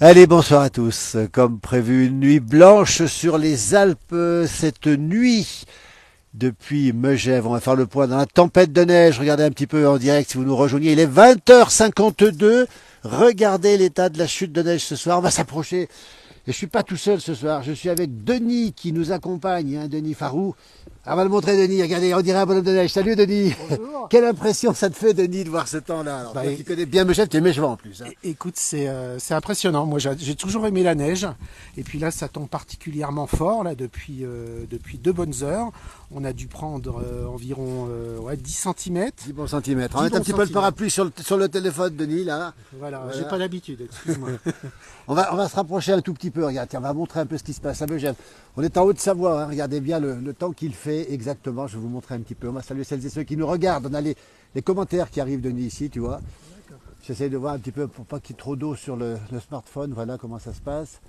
Allez, bonsoir à tous. Comme prévu, une nuit blanche sur les Alpes. Cette nuit, depuis Megève, on va faire le point dans la tempête de neige. Regardez un petit peu en direct si vous nous rejoignez. Il est 20h52. Regardez l'état de la chute de neige ce soir. On va s'approcher. Et je suis pas tout seul ce soir. Je suis avec Denis qui nous accompagne, hein, Denis Farou. On va le montrer, Denis. Regardez, on dirait un bonhomme de neige. Salut, Denis. Bonjour. Quelle impression ça te fait, Denis, de voir ce temps-là? Alors, toi qui connais bien Megève, tu es Megevant en plus. Hein. Écoute, c'est impressionnant. Moi, j'ai toujours aimé la neige. Et puis là, ça tombe particulièrement fort là depuis 2 bonnes heures. On a dû prendre environ 10 cm. 10 bons centimètres. On met un petit peu le parapluie sur le téléphone, Denis, là. Voilà. J'ai pas l'habitude, excuse-moi. On va se rapprocher un tout petit peu. Regarde, tiens, on va montrer un peu ce qui se passe à Megève. On est en Haute-Savoie, hein. Regardez bien le temps qu'il fait exactement. Je vais vous montrer un petit peu. On va saluer celles et ceux qui nous regardent. On a les commentaires qui arrivent, Denis, ici, tu vois. J'essaie de voir un petit peu pour pas qu'il y ait trop d'eau sur le smartphone. Voilà comment ça se passe.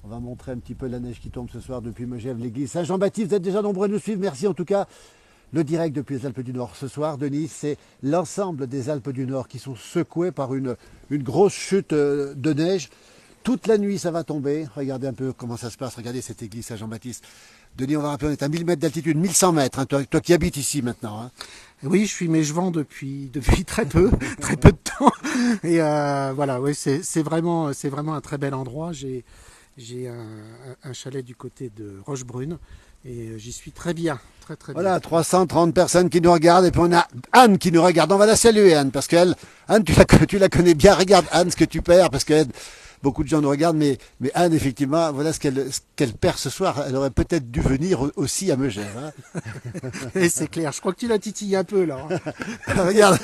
On va montrer un petit peu la neige qui tombe ce soir depuis Megève, l'église Saint-Jean-Baptiste. Vous êtes déjà nombreux à nous suivre. Merci en tout cas. Le direct depuis les Alpes du Nord ce soir, Denis, c'est l'ensemble des Alpes du Nord qui sont secouées par une grosse chute de neige. Toute la nuit, ça va tomber. Regardez un peu comment ça se passe. Regardez cette église Saint-Jean-Baptiste. Denis, on va rappeler, on est à 1000 mètres d'altitude, 1100 mètres. Hein, toi qui habites ici maintenant. Hein. Oui, je suis Megevant depuis très peu de temps. Et voilà, oui, c'est vraiment un très bel endroit. J'ai un chalet du côté de Rochebrune et j'y suis très bien, très bien. Voilà, 330 personnes qui nous regardent et puis on a Anne qui nous regarde. On va la saluer, Anne, parce qu'elle, Anne, tu la connais bien. Regarde, Anne, ce que tu perds, parce que beaucoup de gens nous regardent, mais Anne, effectivement, voilà ce qu'elle perd ce soir. Elle aurait peut-être dû venir aussi à Megève. Hein. Et c'est clair, je crois que tu la titilles un peu là. regarde,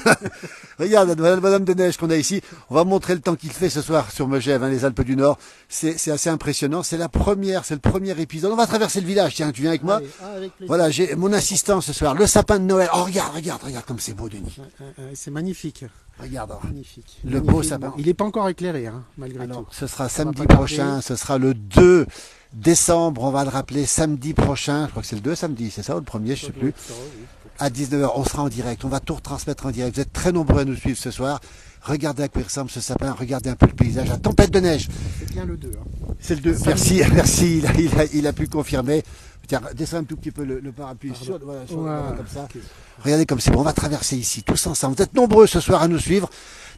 le bonhomme de neige qu'on a ici. On va montrer le temps qu'il fait ce soir sur Megève, hein, les Alpes du Nord. C'est assez impressionnant. C'est le premier épisode. On va traverser le village. Tiens, tu viens avec moi. Avec plaisir. Voilà, j'ai mon assistant ce soir. Le sapin de Noël. Oh, regarde comme c'est beau, Denis. C'est magnifique. Regarde. Magnifique. Le beau sapin. Il n'est pas encore éclairé, hein, malgré tout. Ce sera samedi prochain, ce sera le 2 décembre, on va le rappeler, samedi prochain, je crois que c'est le 2 samedi, c'est ça ou le premier, je ne sais plus, à 19h, on sera en direct, on va tout retransmettre en direct. Vous êtes très nombreux à nous suivre ce soir. Regardez à quoi il ressemble ce sapin, regardez un peu le paysage, la tempête de neige. C'est bien le 2. Hein. C'est le 2, merci, il a pu confirmer. Tiens, descends un tout petit peu le parapluie voilà, comme ça. Okay. Regardez comme c'est bon, on va traverser ici, tous ensemble. Vous êtes nombreux ce soir à nous suivre.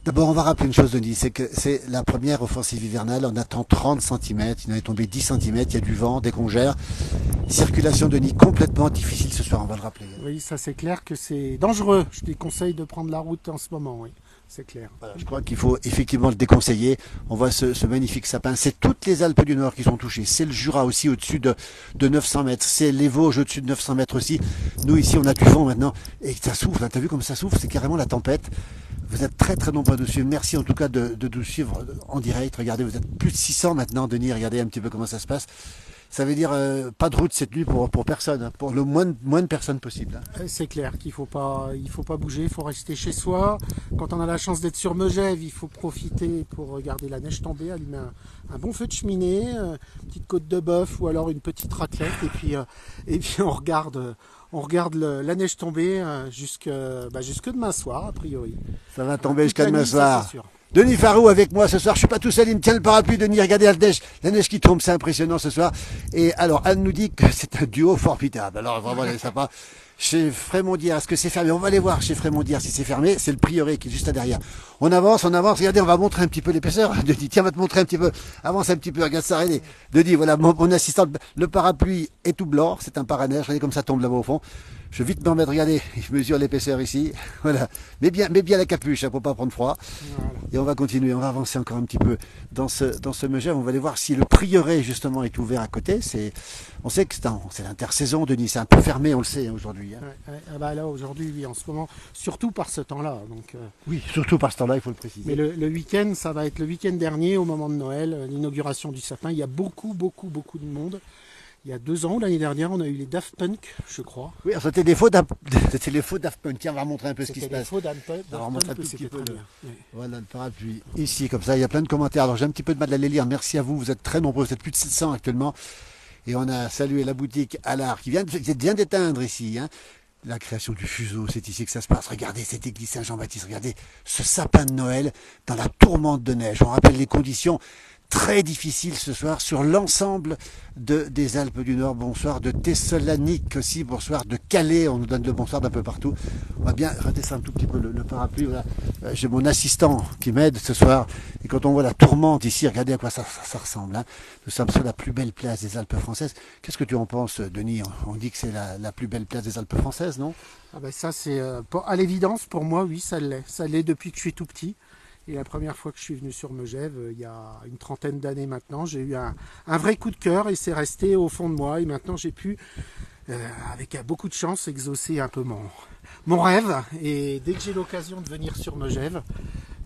D'abord, on va rappeler une chose, Denis, c'est que c'est la première offensive hivernale. On attend 30 cm, il en est tombé 10 cm, il y a du vent, des congères. Circulation, Denis, complètement difficile ce soir, on va le rappeler. Oui, ça c'est clair que c'est dangereux. Je déconseille de prendre la route en ce moment, oui. C'est clair. Voilà, je crois qu'il faut effectivement le déconseiller. On voit ce magnifique sapin. C'est toutes les Alpes du Nord qui sont touchées. C'est le Jura aussi au-dessus de 900 mètres. C'est les Vosges au-dessus de 900 mètres aussi. Nous ici, on a du vent maintenant. Et ça souffle. Hein. T'as vu comme ça souffle? C'est carrément la tempête. Vous êtes très très nombreux à nous suivre. Merci en tout cas de nous suivre en direct. Regardez, vous êtes plus de 600 maintenant, Denis. Regardez un petit peu comment ça se passe. Ça veut dire pas de route cette nuit pour personne, hein, pour le moins de personnes possible. Hein. C'est clair qu'il faut pas bouger, il faut rester chez soi. Quand on a la chance d'être sur Megève, il faut profiter pour regarder la neige tomber, allumer un bon feu de cheminée, une petite côte de bœuf ou alors une petite raclette et puis on regarde la neige tomber jusque demain soir a priori. Ça va tomber jusqu'à demain soir. Denis Farou avec moi ce soir, je suis pas tout seul, il me tient le parapluie. Denis, regardez la neige qui tombe, c'est impressionnant ce soir. Et alors Anne nous dit que c'est un duo formidable. Alors vraiment, elle est sympa. Chez Frémondière, est-ce que c'est fermé? On va aller voir chez Frémondière si c'est fermé. C'est le prieuré qui est juste là derrière. On avance. Regardez, on va montrer un petit peu l'épaisseur. Denis, tiens, on va te montrer un petit peu. Avance un petit peu, regarde ça. Regardez. Denis, voilà, mon assistant, le parapluie est tout blanc. C'est un paraneige. Regardez comme ça tombe là-bas au fond. Je vais vite m'en mettre, regardez, je mesure l'épaisseur ici. Voilà. Mets bien la capuche, hein, pour pas prendre froid. Voilà. Et on va continuer, on va avancer encore un petit peu dans ce Megève. On va aller voir si le prieuré, justement, est ouvert à côté. On sait que c'est l'intersaison, Denis. C'est un peu fermé, on le sait, aujourd'hui. Hein. Ouais. Ah bah là, aujourd'hui, oui, en ce moment, surtout par ce temps-là. Oui, surtout par ce temps-là, il faut le préciser. Mais le week-end, ça va être le week-end dernier, au moment de Noël, l'inauguration du sapin. Il y a beaucoup de monde. Il y a 2 ans, l'année dernière, on a eu les Daft Punk, je crois. Oui, c'était les faux Daft Punk. Tiens, on va montrer un peu ce qui se passe. C'était les faux Daft on va montrer un petit peu oui. Voilà le parapluie. Ici, comme ça, il y a plein de commentaires. Alors, j'ai un petit peu de mal à les lire. Merci à vous. Vous êtes très nombreux. Vous êtes plus de 700 actuellement. Et on a salué la boutique Allard qui vient d'éteindre ici. Hein. La création du fuseau, c'est ici que ça se passe. Regardez cette église Saint-Jean-Baptiste. Regardez ce sapin de Noël dans la tourmente de neige. On rappelle les conditions. très difficile ce soir sur l'ensemble des Alpes du Nord. Bonsoir de Thessalonique aussi, bonsoir de Calais, on nous donne le bonsoir d'un peu partout. On va bien redescendre un tout petit peu le parapluie. Voilà. J'ai mon assistant qui m'aide ce soir. Et quand on voit la tourmente ici, regardez à quoi ça ressemble. Hein. Nous sommes sur la plus belle place des Alpes françaises. Qu'est-ce que tu en penses, Denis? On dit que c'est la plus belle place des Alpes françaises, non? Ah ben ça, c'est à l'évidence, pour moi, oui, ça l'est. Ça l'est depuis que je suis tout petit. Et la première fois que je suis venu sur Megève, il y a une trentaine d'années maintenant, j'ai eu un vrai coup de cœur et c'est resté au fond de moi. Et maintenant, j'ai pu, avec beaucoup de chance, exaucer un peu mon rêve. Et dès que j'ai l'occasion de venir sur Megève,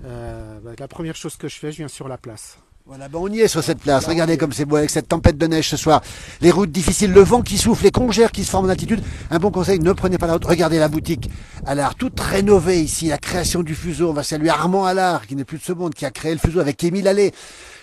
la première chose que je fais, je viens sur la place. Voilà, on y est sur cette place. Regardez comme c'est beau avec cette tempête de neige ce soir. Les routes difficiles, le vent qui souffle, les congères qui se forment en altitude. Un bon conseil, ne prenez pas la route. Regardez la boutique Allard, toute rénovée ici. La création du fuseau. On va saluer Armand Allard, qui n'est plus de ce monde, qui a créé le fuseau avec Émile Allais.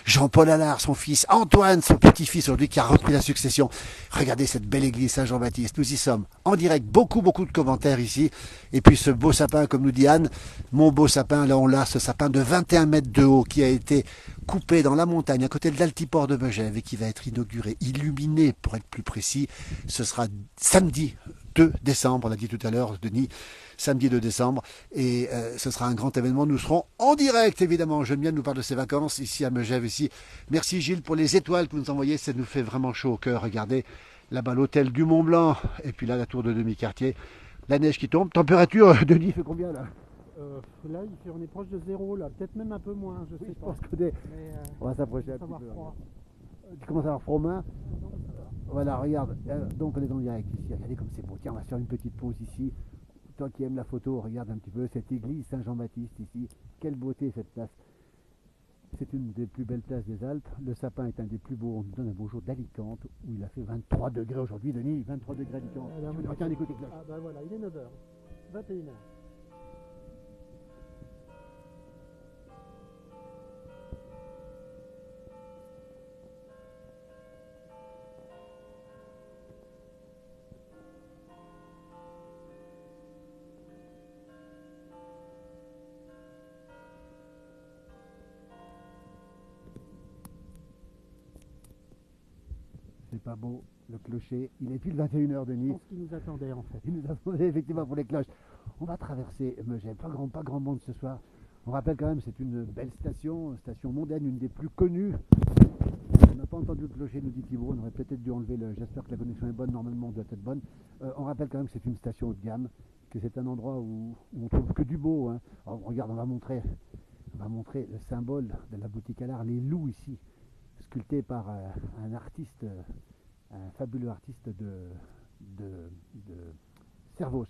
Jean-Paul Allard, son fils, Antoine, son petit-fils aujourd'hui qui a repris la succession. Regardez cette belle église Saint-Jean-Baptiste, nous y sommes en direct, beaucoup de commentaires ici. Et puis ce beau sapin, comme nous dit Anne, mon beau sapin, là on l'a, ce sapin de 21 mètres de haut qui a été coupé dans la montagne à côté de l'altiport de Megève et qui va être inauguré, illuminé pour être plus précis. Ce sera samedi 2 décembre, on l'a dit tout à l'heure, Denis, samedi 2 décembre, et ce sera un grand événement. Nous serons en direct, évidemment. Geneviève nous parle de ses vacances ici à Megève. Ici. Merci Gilles pour les étoiles que vous nous envoyez, ça nous fait vraiment chaud au cœur. Regardez, là-bas l'hôtel du Mont Blanc, et puis là la tour de Demi-Quartier. La neige qui tombe. Température, Denis, il fait combien là? Là, on est proche de 0, là, peut-être même un peu moins, je sais pas. On va s'approcher un petit peu. Tu commences à avoir froid aux mains. Voilà, regarde, donc on est en direct ici, regardez comme c'est beau. Tiens, on va faire une petite pause ici. Toi qui aimes la photo, regarde un petit peu cette église Saint-Jean-Baptiste ici. Quelle beauté cette place. C'est une des plus belles places des Alpes. Le sapin est un des plus beaux. On nous donne un beau jour d'Alicante où il a fait 23 degrés aujourd'hui, Denis. 23 degrés à Alicante. Tiens, écoute les cloches. Ah ben voilà, il est 9h. 21h. C'est pas beau, le clocher. Il est pile 21h, Denis. Je pense qu'il nous attendait en fait. Il nous attendait effectivement pour les cloches. On va traverser Megève. Pas grand monde ce soir. On rappelle quand même, c'est une belle station mondaine, une des plus connues. On n'a pas entendu le clocher, nous dit Thibault. On aurait peut-être dû enlever le. J'espère que la connexion est bonne. Normalement, on doit être bonne. On rappelle quand même que c'est une station haut de gamme, que c'est un endroit où on trouve que du beau. Hein. Alors, regarde, on va montrer le symbole de la boutique Allard, les loups ici, sculptés par un artiste, un fabuleux artiste de Servoz.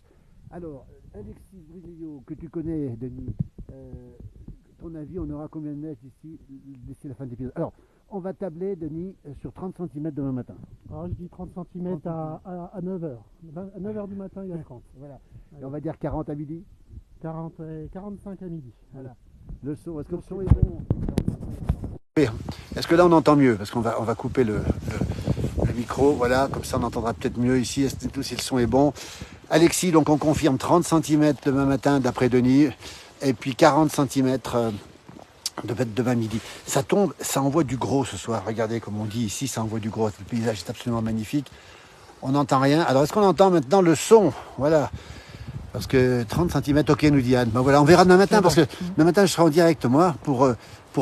Alors, Alexis Brilio, que tu connais, Denis, ton avis, on aura combien de neige d'ici la fin de l'épisode? Alors, on va tabler, Denis, sur 30 cm demain matin. Alors, je dis 30 cm à 9h. À 9h du matin, il y a 30. Voilà. Et on va dire 40 à midi? 45 à midi. Voilà. Le son, est-ce que le son est bon? Est-ce que là on entend mieux? Parce qu'on va couper le micro, voilà, comme ça on entendra peut-être mieux ici, tout si le son est bon. Alexis, donc on confirme 30 cm demain matin d'après Denis, et puis 40 cm demain midi. Ça tombe, ça envoie du gros ce soir, regardez comme on dit ici, ça envoie du gros, le paysage est absolument magnifique. On n'entend rien, alors est-ce qu'on entend maintenant le son? Voilà. Parce que 30 cm, ok, nous dit Anne. Ben voilà, on verra demain matin, parce que demain matin, je serai en direct, moi, pour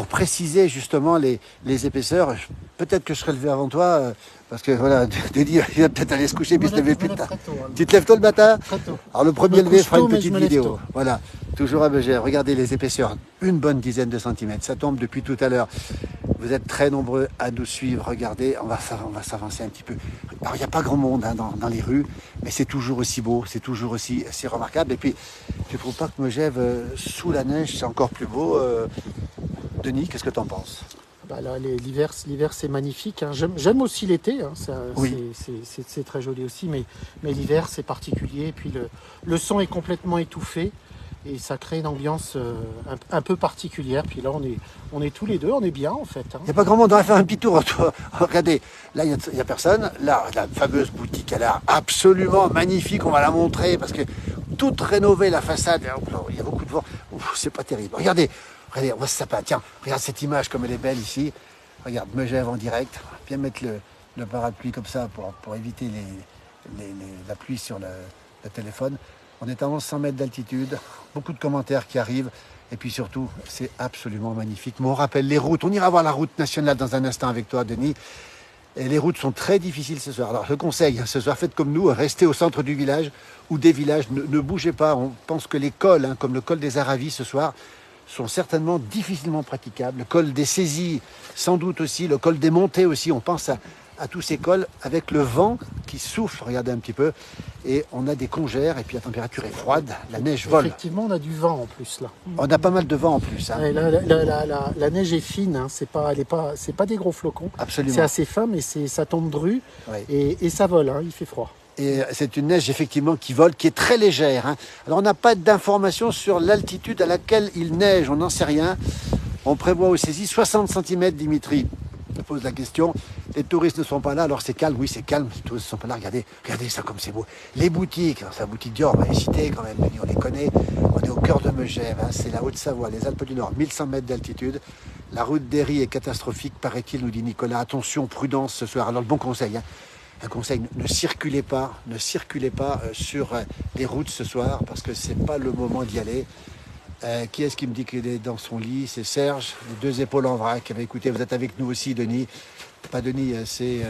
préciser justement les épaisseurs. Peut-être que je serai levé avant toi, parce que voilà, Denis, il va peut-être aller se coucher, puis se lever plus tard. Tu te lèves tôt le matin? Très tôt. Alors le premier levé, je ferai une petite vidéo. Tôt. Voilà, toujours à Megève. Regardez les épaisseurs, une bonne dizaine de centimètres. Ça tombe depuis tout à l'heure. Vous êtes très nombreux à nous suivre. Regardez, on va s'avancer un petit peu. Alors, il n'y a pas grand monde hein, dans les rues, mais c'est toujours aussi beau, c'est toujours aussi remarquable. Et puis, je ne trouve pas que Megève, sous la neige, c'est encore plus beau. Denis, qu'est-ce que tu en penses? Bah là, l'hiver c'est magnifique. Hein. J'aime aussi l'été, hein. Oui. C'est très joli aussi, mais l'hiver c'est particulier. Et puis le son est complètement étouffé et ça crée une ambiance un peu particulière. Puis là on est tous les deux, on est bien en fait. Hein. Il n'y a pas grand monde, on va faire un petit tour. Regardez, là il n'y a personne. Là, la fameuse boutique, elle est absolument magnifique, on va la montrer parce que toute rénovée, la façade, il y a beaucoup de vent. C'est pas terrible. Regardez, on voit ce sapin. Tiens, regarde cette image comme elle est belle ici. Regarde, Megève en direct. Bien mettre le parapluie comme ça pour éviter la pluie sur le téléphone. On est à 1100 mètres d'altitude, beaucoup de commentaires qui arrivent. Et puis surtout, c'est absolument magnifique. Mais on rappelle les routes. On ira voir la route nationale dans un instant avec toi, Denis. Et les routes sont très difficiles ce soir. Alors, je conseille, ce soir, faites comme nous, restez au centre du village ou des villages. Ne bougez pas. On pense que les cols, comme le col des Aravis ce soir, sont certainement difficilement praticables. Le col des Saisies, sans doute aussi. Le col des Montées aussi. On pense à tous ces cols avec le vent qui souffle. Regardez un petit peu. Et on a des congères et puis la température est froide. La neige vole. Effectivement, on a du vent en plus là. On a pas mal de vent en plus. Ouais, la neige est fine. Hein. C'est pas des gros flocons. Absolument. C'est assez fin, mais ça tombe dru et ça vole. Hein. Il fait froid. Et c'est une neige effectivement qui vole, qui est très légère. Hein. Alors on n'a pas d'informations sur l'altitude à laquelle il neige, on n'en sait rien. On prévoit aux saisies 60 cm, Dimitri. Je pose la question. Les touristes ne sont pas là, alors c'est calme. Oui, c'est calme. Les touristes ne sont pas là. Regardez ça comme c'est beau. Les boutiques, c'est la boutique Dior, on va les citer quand même. On les connaît. On est au cœur de Megève. Hein. C'est la Haute-Savoie, les Alpes du Nord, 1100 mètres d'altitude. La route d'Héry est catastrophique, paraît-il, nous dit Nicolas. Attention, prudence ce soir. Alors le bon conseil. Hein. Un conseil, ne circulez pas sur les routes ce soir parce que c'est pas le moment d'y aller. Qui est-ce qui me dit qu'il est dans son lit? C'est Serge, les deux épaules en vrac. Écoutez, vous êtes avec nous aussi, Denis. Pas Denis, c'est...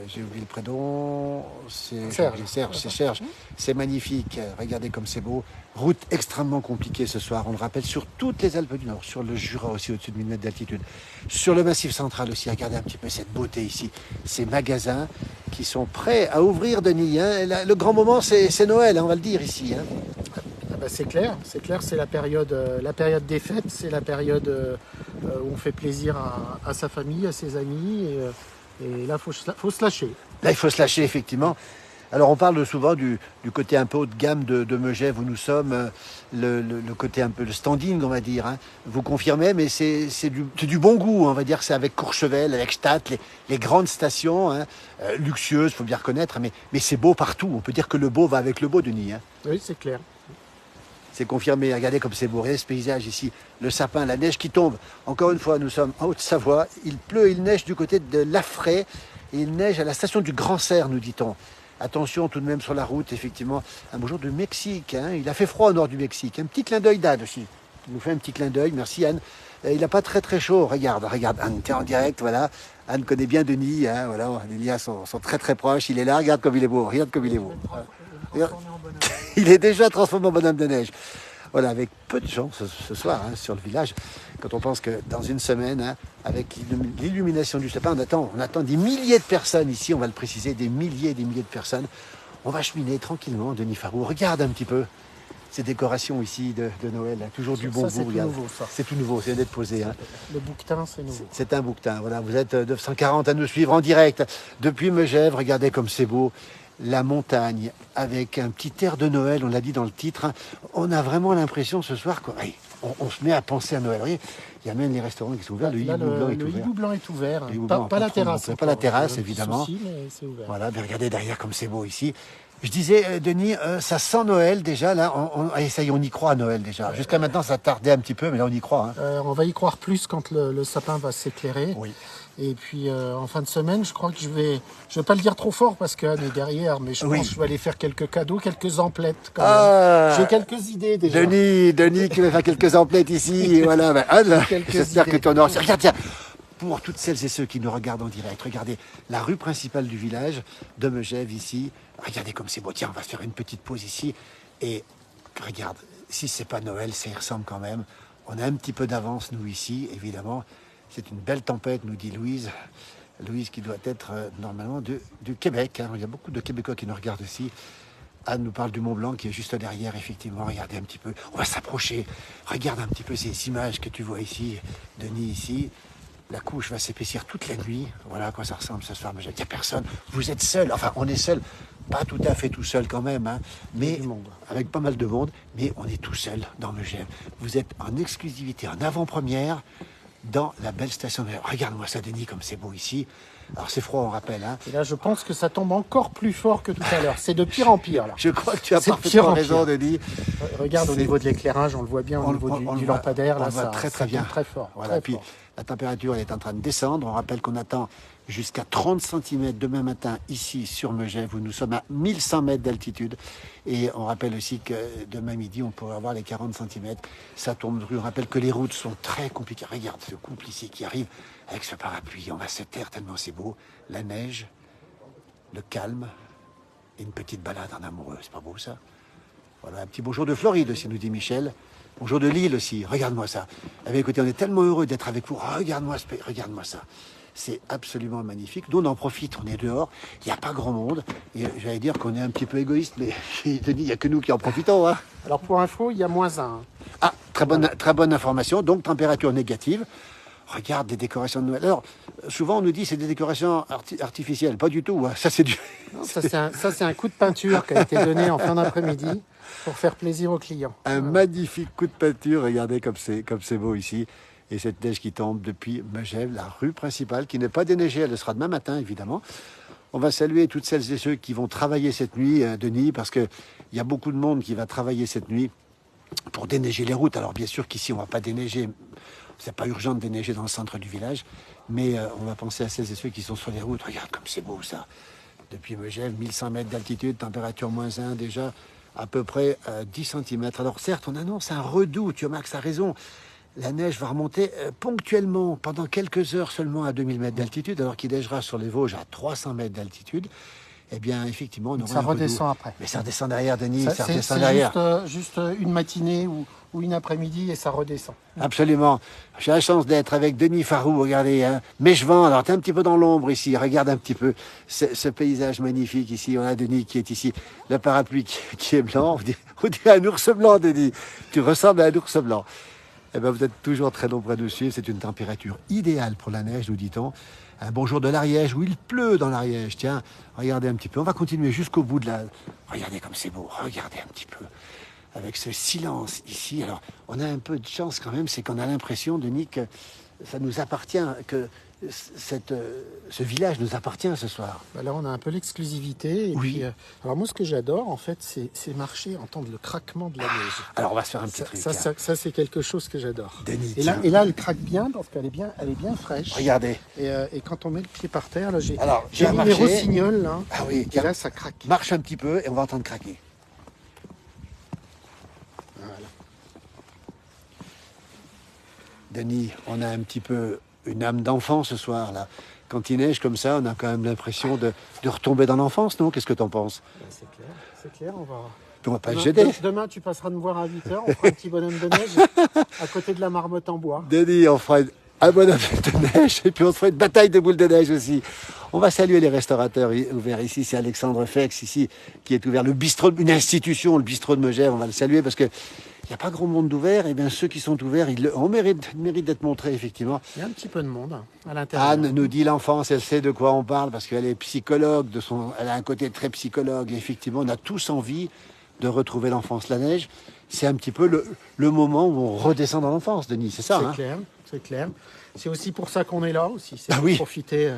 j'ai oublié le prénom. C'est Serge. C'est magnifique. Regardez comme c'est beau. Route extrêmement compliquée ce soir. On le rappelle, sur toutes les Alpes du Nord. Sur le Jura aussi, au-dessus de 1000 mètres d'altitude. Sur le Massif central aussi. Regardez un petit peu cette beauté ici. Ces magasins qui sont prêts à ouvrir, Denis. Hein. Le grand moment, c'est Noël, hein, on va le dire ici. Hein. C'est clair, c'est la période des fêtes, c'est la période où on fait plaisir à sa famille, à ses amis, et là, faut se lâcher. Là, il faut se lâcher, effectivement. Alors, on parle souvent du côté un peu haut de gamme de Megève où nous sommes, le côté un peu le standing, on va dire. Hein. Vous confirmez, mais c'est du bon goût, on va dire. C'est avec Courchevel, avec Stadt, les grandes stations, hein, luxueuses, il faut bien reconnaître, mais c'est beau partout. On peut dire que le beau va avec le beau, Denis. Hein. Oui, c'est clair. C'est confirmé, regardez comme c'est beau, regardez ce paysage ici, le sapin, la neige qui tombe. Encore une fois, nous sommes en Haute-Savoie, il pleut, il neige du côté de Laffrey, et il neige à la station du Grand Serre, nous dit-on. Attention tout de même sur la route, effectivement, un beau jour de Mexique, hein. Il a fait froid au nord du Mexique. Un petit clin d'œil d'Anne aussi, il nous fait un petit clin d'œil, merci Anne. Il n'a pas très chaud, regarde Anne, t'es en direct, voilà. Anne connaît bien Denis, hein, voilà. Les liens sont très proches, il est là, regarde comme il est beau. Il est déjà transformé en bonhomme de neige. Voilà, avec peu de gens ce soir hein, sur le village. Quand on pense que dans une semaine, hein, avec l'illumination du sapin, on attend des milliers de personnes ici, on va le préciser, des milliers et des milliers de personnes. On va cheminer tranquillement, Denis Farou. Regarde un petit peu ces décorations ici de Noël. Hein, toujours du bon goût. C'est tout nouveau, ça. C'est tout nouveau, c'est d'être posé. Hein. Le bouquetin, c'est nouveau. C'est un bouquetin. Voilà, vous êtes 940 à nous suivre en direct depuis Megève. Regardez comme c'est beau. La montagne, avec un petit air de Noël, on l'a dit dans le titre, hein. On a vraiment l'impression ce soir qu'on se met à penser à Noël. Vous voyez, il y a même les restaurants qui sont ouverts, le hibou blanc est ouvert. Le hibou blanc est ouvert. Pas la terrasse. Pas la terrasse, évidemment. Souci, mais c'est ouvert. Voilà, mais regardez derrière comme c'est beau ici. Je disais, Denis, ça sent Noël déjà, là, ça y est, on y croit à Noël déjà. Jusqu'à maintenant, ça tardait un petit peu, mais là, on y croit. Hein. On va y croire plus quand le sapin va s'éclairer. Oui. Et puis en fin de semaine, je crois que je vais pas le dire trop fort parce qu'Anne est derrière, mais je pense que je vais aller faire quelques cadeaux, quelques emplettes quand même. J'ai quelques idées déjà. Denis qui va faire quelques emplettes ici, et voilà. Ben, Anne, j'espère que tu en auras. Regarde, tiens, pour toutes celles et ceux qui nous regardent en direct, regardez la rue principale du village de Megève ici. Regardez comme c'est beau. Tiens, on va se faire une petite pause ici. Et regarde, si c'est pas Noël, ça y ressemble quand même. On a un petit peu d'avance, nous, ici, évidemment. C'est une belle tempête, nous dit Louise. Louise qui doit être normalement du Québec. Hein. Il y a beaucoup de Québécois qui nous regardent aussi. Anne nous parle du Mont Blanc qui est juste derrière, effectivement. Regardez un petit peu. On va s'approcher. Regarde un petit peu ces images que tu vois ici. Denis, ici. La couche va s'épaissir toute la nuit. Voilà à quoi ça ressemble ce soir. Il n'y a personne. Vous êtes seul. Enfin, on est seul. Pas tout à fait tout seul quand même. Hein. Mais avec pas mal de monde. Mais on est tout seul dans Megève. Vous êtes en exclusivité, en avant-première. Dans la belle station. Regarde-moi ça, Denis, comme c'est beau ici. Alors c'est froid, on rappelle. Hein. Et là, je pense que ça tombe encore plus fort que tout à l'heure. C'est de pire en pire. Là. Je crois que tu as parfaitement raison, Denis. Regarde au niveau de l'éclairage, on le voit bien au niveau du lampadaire. On là, le voit ça très bien. Très fort. Voilà. Très fort. La température elle est en train de descendre. On rappelle qu'on attend jusqu'à 30 cm demain matin ici sur Megève, où nous sommes à 1100 mètres d'altitude. Et on rappelle aussi que demain midi, on pourrait avoir les 40 cm. Ça tourne de rue. On rappelle que les routes sont très compliquées. Regarde ce couple ici qui arrive avec ce parapluie. On va se taire tellement c'est beau. La neige, le calme et une petite balade en amoureux. C'est pas beau ça? Voilà, un petit bonjour de Floride aussi, nous dit Michel. Bonjour de Lille aussi. Regarde-moi ça. Eh bien, écoutez, on est tellement heureux d'être avec vous. Regarde-moi ça. C'est absolument magnifique. Nous, on en profite. On est dehors. Il n'y a pas grand monde. Et j'allais dire qu'on est un petit peu égoïste, mais il n'y a que nous qui en profitons. Hein. Alors, pour info, il y a -1. Ah, très bonne information. Donc, température négative. Regarde des décorations de Noël. Alors, souvent, on nous dit que c'est des décorations artificielles. Pas du tout. Hein. Ça, c'est du... Non, ça, c'est un coup de peinture qui a été donné en fin d'après-midi pour faire plaisir aux clients. Un magnifique coup de peinture. Regardez comme c'est beau ici. Et cette neige qui tombe depuis Megève, la rue principale, qui n'est pas déneigée, elle le sera demain matin, évidemment. On va saluer toutes celles et ceux qui vont travailler cette nuit, Denis, parce qu'il y a beaucoup de monde qui va travailler cette nuit pour déneiger les routes. Alors bien sûr qu'ici, on ne va pas déneiger, c'est pas urgent de déneiger dans le centre du village, mais on va penser à celles et ceux qui sont sur les routes. Regarde comme c'est beau ça. Depuis Megève, 1100 mètres d'altitude, température -1 déjà, à peu près 10 cm. Alors certes, on annonce un redout, Max a raison. La neige va remonter ponctuellement pendant quelques heures seulement à 2000 mètres d'altitude, alors qu'il neigera sur les Vosges à 300 mètres d'altitude. Eh bien, effectivement, on aura ça redescend après. Mais ça redescend derrière, Denis, ça redescend c'est derrière. Juste une matinée ou une après-midi et ça redescend. Absolument. J'ai la chance d'être avec Denis Farou, regardez, hein. Mégevent, alors t'es un petit peu dans l'ombre ici, regarde un petit peu ce paysage magnifique ici. On a Denis qui est ici, le parapluie qui est blanc, on dirait un ours blanc, Denis. Tu ressembles à un ours blanc. Eh bien, vous êtes toujours très nombreux à nous suivre. C'est une température idéale pour la neige, nous dit-on. Un bonjour de l'Ariège, où il pleut dans l'Ariège. Tiens, regardez un petit peu. On va continuer jusqu'au bout de la... Regardez comme c'est beau. Regardez un petit peu. Avec ce silence ici. Alors, on a un peu de chance quand même. C'est qu'on a l'impression, Denis, que ça nous appartient, que ce village nous appartient ce soir. Là, on a un peu l'exclusivité. Oui. Puis, alors moi, ce que j'adore, en fait, c'est marcher, entendre le craquement de la neige. Alors, on va se faire un petit truc. Ça, c'est quelque chose que j'adore. Denis, et là, elle craque bien parce qu'elle est bien fraîche. Regardez. Et quand on met le pied par terre, là, j'ai mis marché. mes rossignols, là. Ah oui. Et là, ça craque. Marche un petit peu et on va entendre craquer. Voilà. Denis, on a un petit peu une âme d'enfant ce soir, là. Quand il neige comme ça, on a quand même l'impression de retomber dans l'enfance, non? Qu'est-ce que t'en penses? C'est clair, on va pas se gêner. Demain, tu passeras nous voir à 8h, on fera un petit bonhomme de neige à côté de la marmotte en bois. Denis, on fera un bonhomme de neige et puis on se fera une bataille de boules de neige aussi. On va saluer les restaurateurs ouverts ici. C'est Alexandre Fex ici qui est ouvert. Le bistrot, une institution, le bistrot de Megève, on va le saluer parce que il n'y a pas grand monde d'ouvert. Et bien ceux qui sont ouverts, on mérite d'être montrés effectivement. Il y a un petit peu de monde à l'intérieur. Anne nous dit l'enfance, elle sait de quoi on parle parce qu'elle est psychologue, elle a un côté très psychologue. Et effectivement, on a tous envie de retrouver l'enfance. La neige, c'est un petit peu le moment où on redescend dans l'enfance, Denis, c'est ça? C'est clair. C'est aussi pour ça qu'on est là aussi. C'est oui. profiter.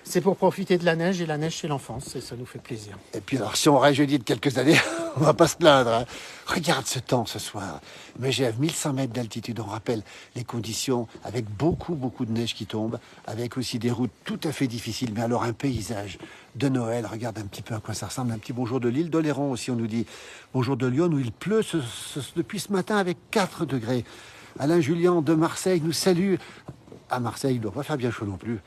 C'est pour profiter de la neige, et la neige c'est l'enfance, et ça nous fait plaisir. Et puis alors, si on rajeunit de quelques années, on va pas se plaindre. Hein. Regarde ce temps ce soir. Megève, 1100 mètres d'altitude, on rappelle les conditions, avec beaucoup de neige qui tombe, avec aussi des routes tout à fait difficiles, mais alors un paysage de Noël. Regarde un petit peu à quoi ça ressemble. Un petit bonjour de l'île d'Oléron aussi, on nous dit. Bonjour de Lyon, où il pleut depuis ce matin avec 4 degrés. Alain Julien de Marseille nous salue. À Marseille, il ne doit pas faire bien chaud non plus.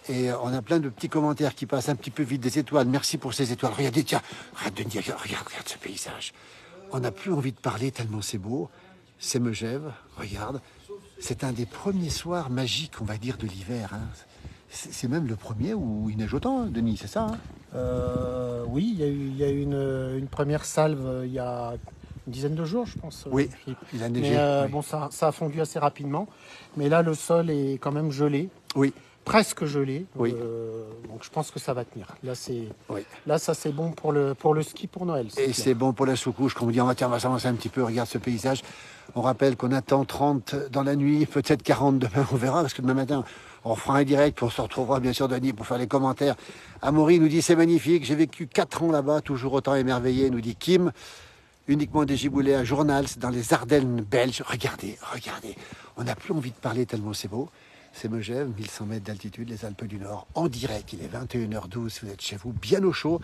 Et on a plein de petits commentaires qui passent un petit peu vite, des étoiles. Merci pour ces étoiles. Regardez, tiens, regarde ce paysage. On n'a plus envie de parler tellement c'est beau. C'est Megève, regarde. C'est un des premiers soirs magiques, on va dire, de l'hiver. Hein. C'est même le premier où il neige autant, Denis, c'est ça? Oui, il y a eu une première salve il y a une dizaine de jours, je pense. Oui, il a neigé. Mais, oui. Bon, ça a fondu assez rapidement. Mais là, le sol est quand même gelé. Oui. Presque gelé. Oui. Donc je pense que ça va tenir. Là, oui. Là ça c'est bon pour le ski pour Noël. Et c'est bon pour la sous-couche. Quand on dit on va s'avancer un petit peu, regarde ce paysage. On rappelle qu'on attend 30 dans la nuit, peut-être 40 demain, on verra, parce que demain matin, on fera un direct, puis on se retrouvera bien sûr, Denis, pour faire les commentaires. Amaury nous dit c'est magnifique, j'ai vécu 4 ans là-bas, toujours autant émerveillé, nous dit Kim. uniquement des giboulées à Journal, c'est dans les Ardennes belges. Regardez, regardez. On n'a plus envie de parler tellement c'est beau. C'est Megève, 1100 mètres d'altitude, les Alpes du Nord, en direct. Il est 21h12, vous êtes chez vous, bien au chaud.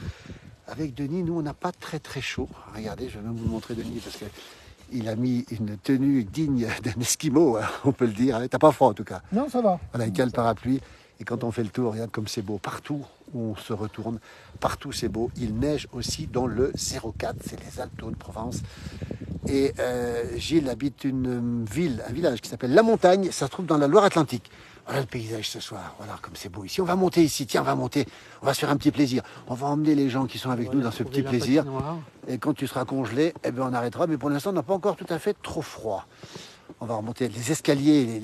Avec Denis, nous, on n'a pas très très chaud. Regardez, je vais même vous montrer Denis parce qu'il a mis une tenue digne d'un Esquimau, hein, on peut le dire. T'as pas froid en tout cas. Non, ça va. Voilà, il a le parapluie. Et quand on fait le tour, regarde comme c'est beau. Partout où on se retourne, partout c'est beau. Il neige aussi dans le 04, c'est les Alpes de Provence. Et Gilles habite un village qui s'appelle La Montagne. Ça se trouve dans la Loire-Atlantique. Voilà le paysage ce soir. Voilà comme c'est beau ici. On va monter ici. Tiens, on va monter. On va se faire un petit plaisir. On va emmener les gens qui sont avec nous dans ce petit plaisir. Et quand tu seras congelé, eh bien, on arrêtera. Mais pour l'instant, on n'a pas encore tout à fait trop froid. On va remonter les escaliers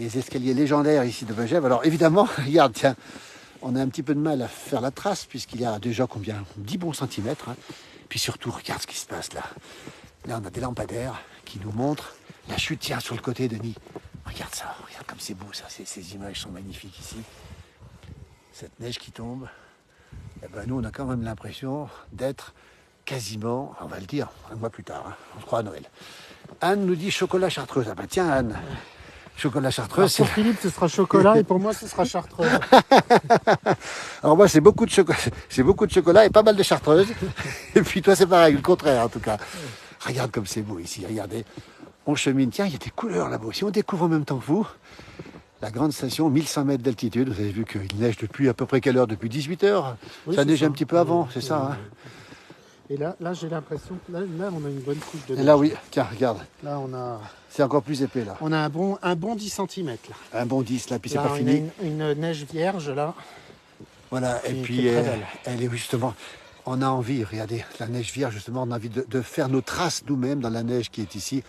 légendaires ici de Megève. Alors évidemment, regarde, tiens, on a un petit peu de mal à faire la trace puisqu'il y a déjà combien 10 bons centimètres. Hein. Puis surtout, regarde ce qui se passe là. Là, on a des lampadaires qui nous montrent la chute. Tiens, sur le côté, Denis. Regarde ça, regarde comme c'est beau ça. Ces images sont magnifiques ici. Cette neige qui tombe. Eh ben, nous, on a quand même l'impression d'être quasiment, on va le dire, un mois plus tard. Hein. On se croit à Noël. Anne nous dit chocolat chartreuse. Ah ben tiens, Anne. Chocolat chartreuse. Alors pour Philippe, ce sera chocolat et pour moi, ce sera chartreuse. Alors moi, c'est beaucoup de chocolat et pas mal de chartreuse. Et puis toi, c'est pareil, le contraire en tout cas. Regarde comme c'est beau ici, regardez. On chemine, tiens, il y a des couleurs là-bas. Si on découvre en même temps que vous, la grande station, 1100 mètres d'altitude. Vous avez vu qu'il neige depuis à peu près quelle heure? Depuis 18 heures. Oui, ça neige un petit peu avant, c'est ça. Hein. Et là j'ai l'impression que là, on a une bonne couche de neige. Et là, oui, tiens, regarde. Là, on a... C'est encore plus épais, là. On a un bon 10 cm, là. Un bon 10, là, puis c'est là, pas fini. Une neige vierge, là. Voilà, et puis elle est justement... On a envie, regardez, la neige vierge, justement, on a envie de faire nos traces nous-mêmes dans la neige qui est ici.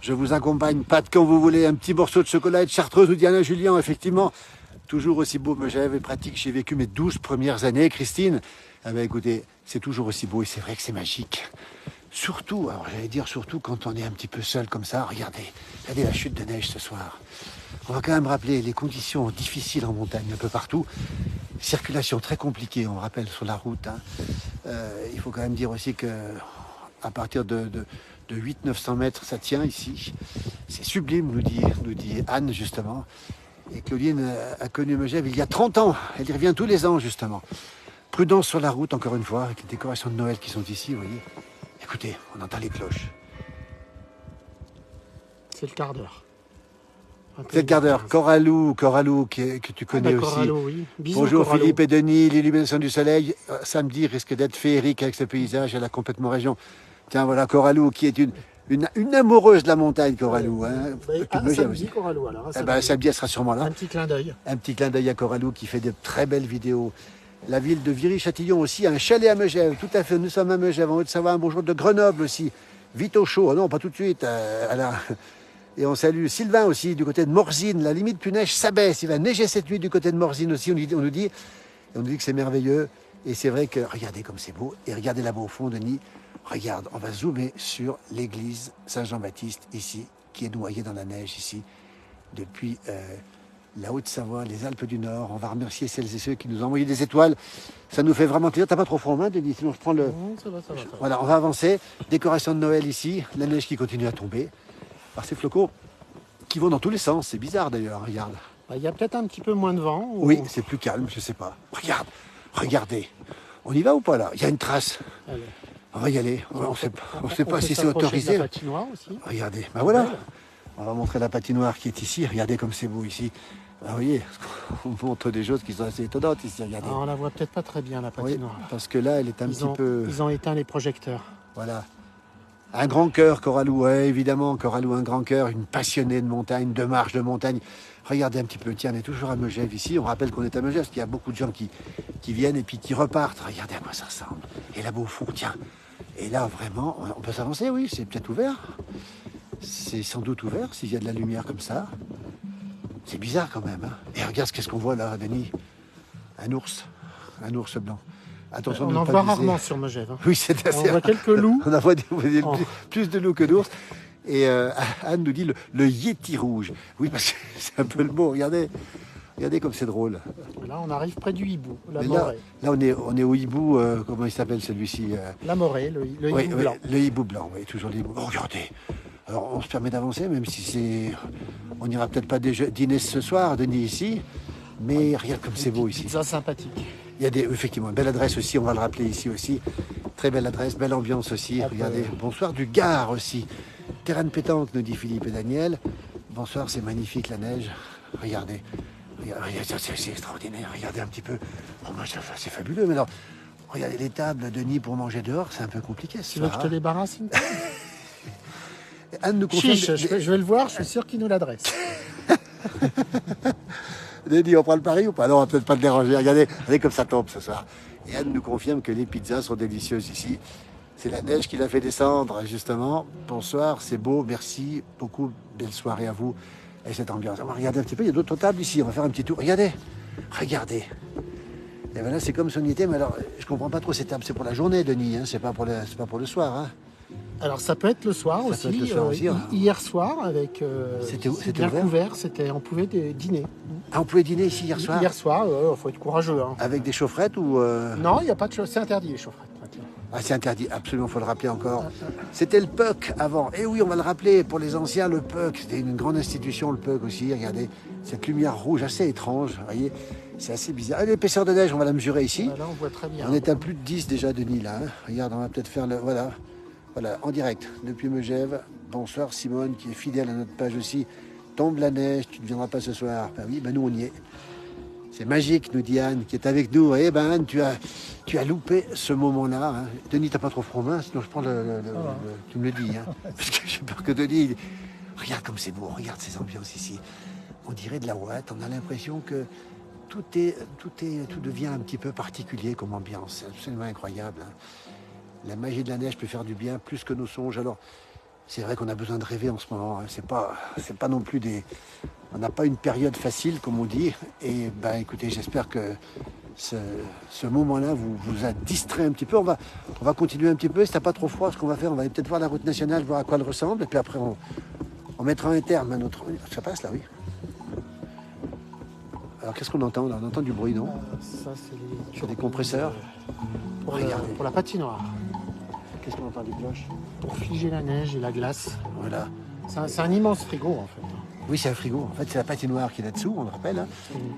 Je vous accompagne, Pat, quand vous voulez, un petit morceau de chocolat et de chartreuse, ou Diana Julien, effectivement. Toujours aussi beau, Megève et pratique. J'ai vécu mes 12 premières années, Christine. Ah ben, écoutez, c'est toujours aussi beau et c'est vrai que c'est magique. Surtout, alors j'allais dire surtout quand on est un petit peu seul comme ça. Regardez la chute de neige ce soir. On va quand même rappeler les conditions difficiles en montagne un peu partout. Circulation très compliquée, on rappelle, sur la route. Hein. Il faut quand même dire aussi que à partir de 800-900 mètres, ça tient ici. C'est sublime, nous dit Anne, justement. Et Claudine a connu Megève il y a 30 ans. Elle y revient tous les ans, justement. Prudence sur la route, encore une fois, avec les décorations de Noël qui sont ici, vous voyez. Écoutez, on entend les cloches. C'est le quart d'heure. C'est le quart d'heure. Coralou que tu connais aussi. Coralou, oui. Bisous, bonjour Coralou. Philippe et Denis, l'illumination du soleil. Samedi risque d'être féerique avec ce paysage, elle a complètement raison. Tiens, voilà Coralou qui est une amoureuse de la montagne, Coralou. Hein. Samedi, Coralou, alors. Samedi, elle sera sûrement là. Un petit clin d'œil. Un petit clin d'œil à Coralou qui fait de très belles vidéos. La ville de Viry-Châtillon aussi, un chalet à Megève, tout à fait. Nous sommes à Megève, en Haute-Savoie, un bonjour de Grenoble aussi. Vite au chaud, non, pas tout de suite. Et on salue Sylvain aussi, du côté de Morzine. La limite plus neige s'abaisse. Il va neiger cette nuit du côté de Morzine aussi, on nous dit que c'est merveilleux. Et c'est vrai que, regardez comme c'est beau. Et regardez là-bas au fond, Denis. Regarde, on va zoomer sur l'église Saint-Jean-Baptiste, ici, qui est noyée dans la neige, ici, depuis la Haute-Savoie, les Alpes du Nord. On va remercier celles et ceux qui nous ont envoyé des étoiles. Ça nous fait vraiment plaisir. T'as pas trop froid en main, Denis? Sinon, je prends le... Non, ça va. Voilà, on va avancer. Décoration de Noël ici. La neige qui continue à tomber. Par ces flocons qui vont dans tous les sens. C'est bizarre, d'ailleurs. Regarde. Il y a peut-être un petit peu moins de vent. Ou... Oui, c'est plus calme, je sais pas. Regardez. On y va ou pas, là? Il y a une trace. Allez. On va y aller. On ne sait pas si c'est autorisé. La patinoire aussi. Regardez. Ben voilà. On va montrer la patinoire qui est ici. Regardez comme c'est beau ici. Ah, vous voyez, on montre des choses qui sont assez étonnantes ici. Regardez. Alors, on la voit peut-être pas très bien, la patinoire. Oui, parce que là, elle est un petit peu... Ils ont éteint les projecteurs. Voilà. Un grand cœur, Coralou. Ouais, évidemment, Coralou, un grand cœur. Une passionnée de montagne, de marche, de montagne. Regardez un petit peu. Tiens, on est toujours à Megève ici. On rappelle qu'on est à Megève parce qu'il y a beaucoup de gens qui viennent et puis qui repartent. Regardez à quoi ça ressemble. Et là-bas au fond, tiens... Et là, vraiment, on peut s'avancer, oui, c'est peut-être ouvert. C'est sans doute ouvert s'il y a de la lumière comme ça. C'est bizarre quand même. Hein. Et regarde qu'est-ce qu'on voit là, Denis. Un ours blanc. Attention, on en voit rarement sur Megève. Hein. Oui, c'est assez... On voit quelques loups. On en voit plus de loups que d'ours. Et Anne nous dit le yéti rouge. Oui, parce que c'est un peu le mot, regardez. Regardez comme c'est drôle. Là, on arrive près du hibou, la Mais morée. là, on est au hibou, comment il s'appelle celui-ci La morée, le oui, hibou oui, blanc. le hibou blanc, oui, toujours le hibou. Oh, regardez. Alors, on se permet d'avancer, même si c'est... On n'ira peut-être pas dîner ce soir, Denis, ici. Mais regarde comme c'est beau ici. Pizza sympathique. Il y a effectivement, une belle adresse aussi, on va le rappeler ici aussi. Très belle adresse, belle ambiance aussi. Regardez, bonsoir du Gard aussi. Terrain de pétanque, nous dit Philippe et Daniel. Bonsoir, c'est magnifique la neige. Regardez. C'est extraordinaire. Regardez un petit peu. Oh, c'est fabuleux. Mais alors, regardez les tables, Denis, pour manger dehors, c'est un peu compliqué. Tu veux que je te débarrasse une Anne nous confirme... Chiche, je vais le voir, je suis sûr qu'il nous l'adresse. Denis, on prend le pari ou pas? Non, on va peut-être pas le déranger. Regardez comme ça tombe ce soir. Et Anne nous confirme que les pizzas sont délicieuses ici. C'est la neige qui l'a fait descendre, justement. Bonsoir, c'est beau, merci beaucoup. Belle soirée à vous. Et cette ambiance. On va regarder un petit peu, il y a d'autres tables ici. On va faire un petit tour. Regardez. Et voilà, c'est comme si on y était, mais alors, je comprends pas trop ces tables. C'est pour la journée, Denis, hein. C'est pas pour le soir, hein. Alors ça peut être le soir Ça aussi. peut être le soir aussi, hein. Hier soir, avec C'était bien ouvert couvert, on pouvait dîner. Ah, on pouvait dîner ici hier soir Hier soir, faut être courageux. Hein. avec des chaufferettes ou... Non, il n'y a pas de chose, c'est interdit les chaufferettes. Ah, c'est interdit, absolument, il faut le rappeler encore. C'était le PUC avant. Et oui, on va le rappeler, pour les anciens, le PUC, c'était une grande institution, le PUC aussi. Regardez, cette lumière rouge assez étrange, vous voyez, c'est assez bizarre. Et l'épaisseur de neige, on va la mesurer ici. Là, on voit très bien. On est à plus de 10 déjà, Denis, là. Hein. Regarde, on va peut-être faire le... Voilà, en direct, depuis Megève. Bonsoir, Simone, qui est fidèle à notre page aussi. Tombe la neige, tu ne viendras pas ce soir. Ben oui, ben nous, on y est. C'est magique, nous dit Anne, qui est avec nous. Eh ben Anne, tu as loupé ce moment-là. Hein. Denis, t'as pas trop froid, sinon je prends tu me le dis. Hein. Parce que j'ai peur que Denis... Regarde comme c'est beau, regarde ces ambiances ici. On dirait de la ouate, on a l'impression que tout devient un petit peu particulier comme ambiance. C'est absolument incroyable. Hein. La magie de la neige peut faire du bien plus que nos songes. Alors, c'est vrai qu'on a besoin de rêver en ce moment. Hein. C'est pas non plus des... On n'a pas une période facile, comme on dit. Et ben, écoutez, j'espère que ce moment-là vous a distrait un petit peu. On va continuer un petit peu. Si t'as pas trop froid, ce qu'on va faire, on va aller peut-être voir la route nationale, voir à quoi elle ressemble. Et puis après, on mettra un terme à notre... Ça passe là, oui. Alors, qu'est-ce qu'on entend là? On entend du bruit, non? Ça, c'est des compresseurs. Pour la patinoire. Qu'est-ce qu'on entend des cloches? Pour figer la neige et la glace. Voilà. C'est un immense frigo, en fait. Oui, c'est un frigo. En fait, c'est la patinoire qui est là-dessous, on le rappelle. Hein.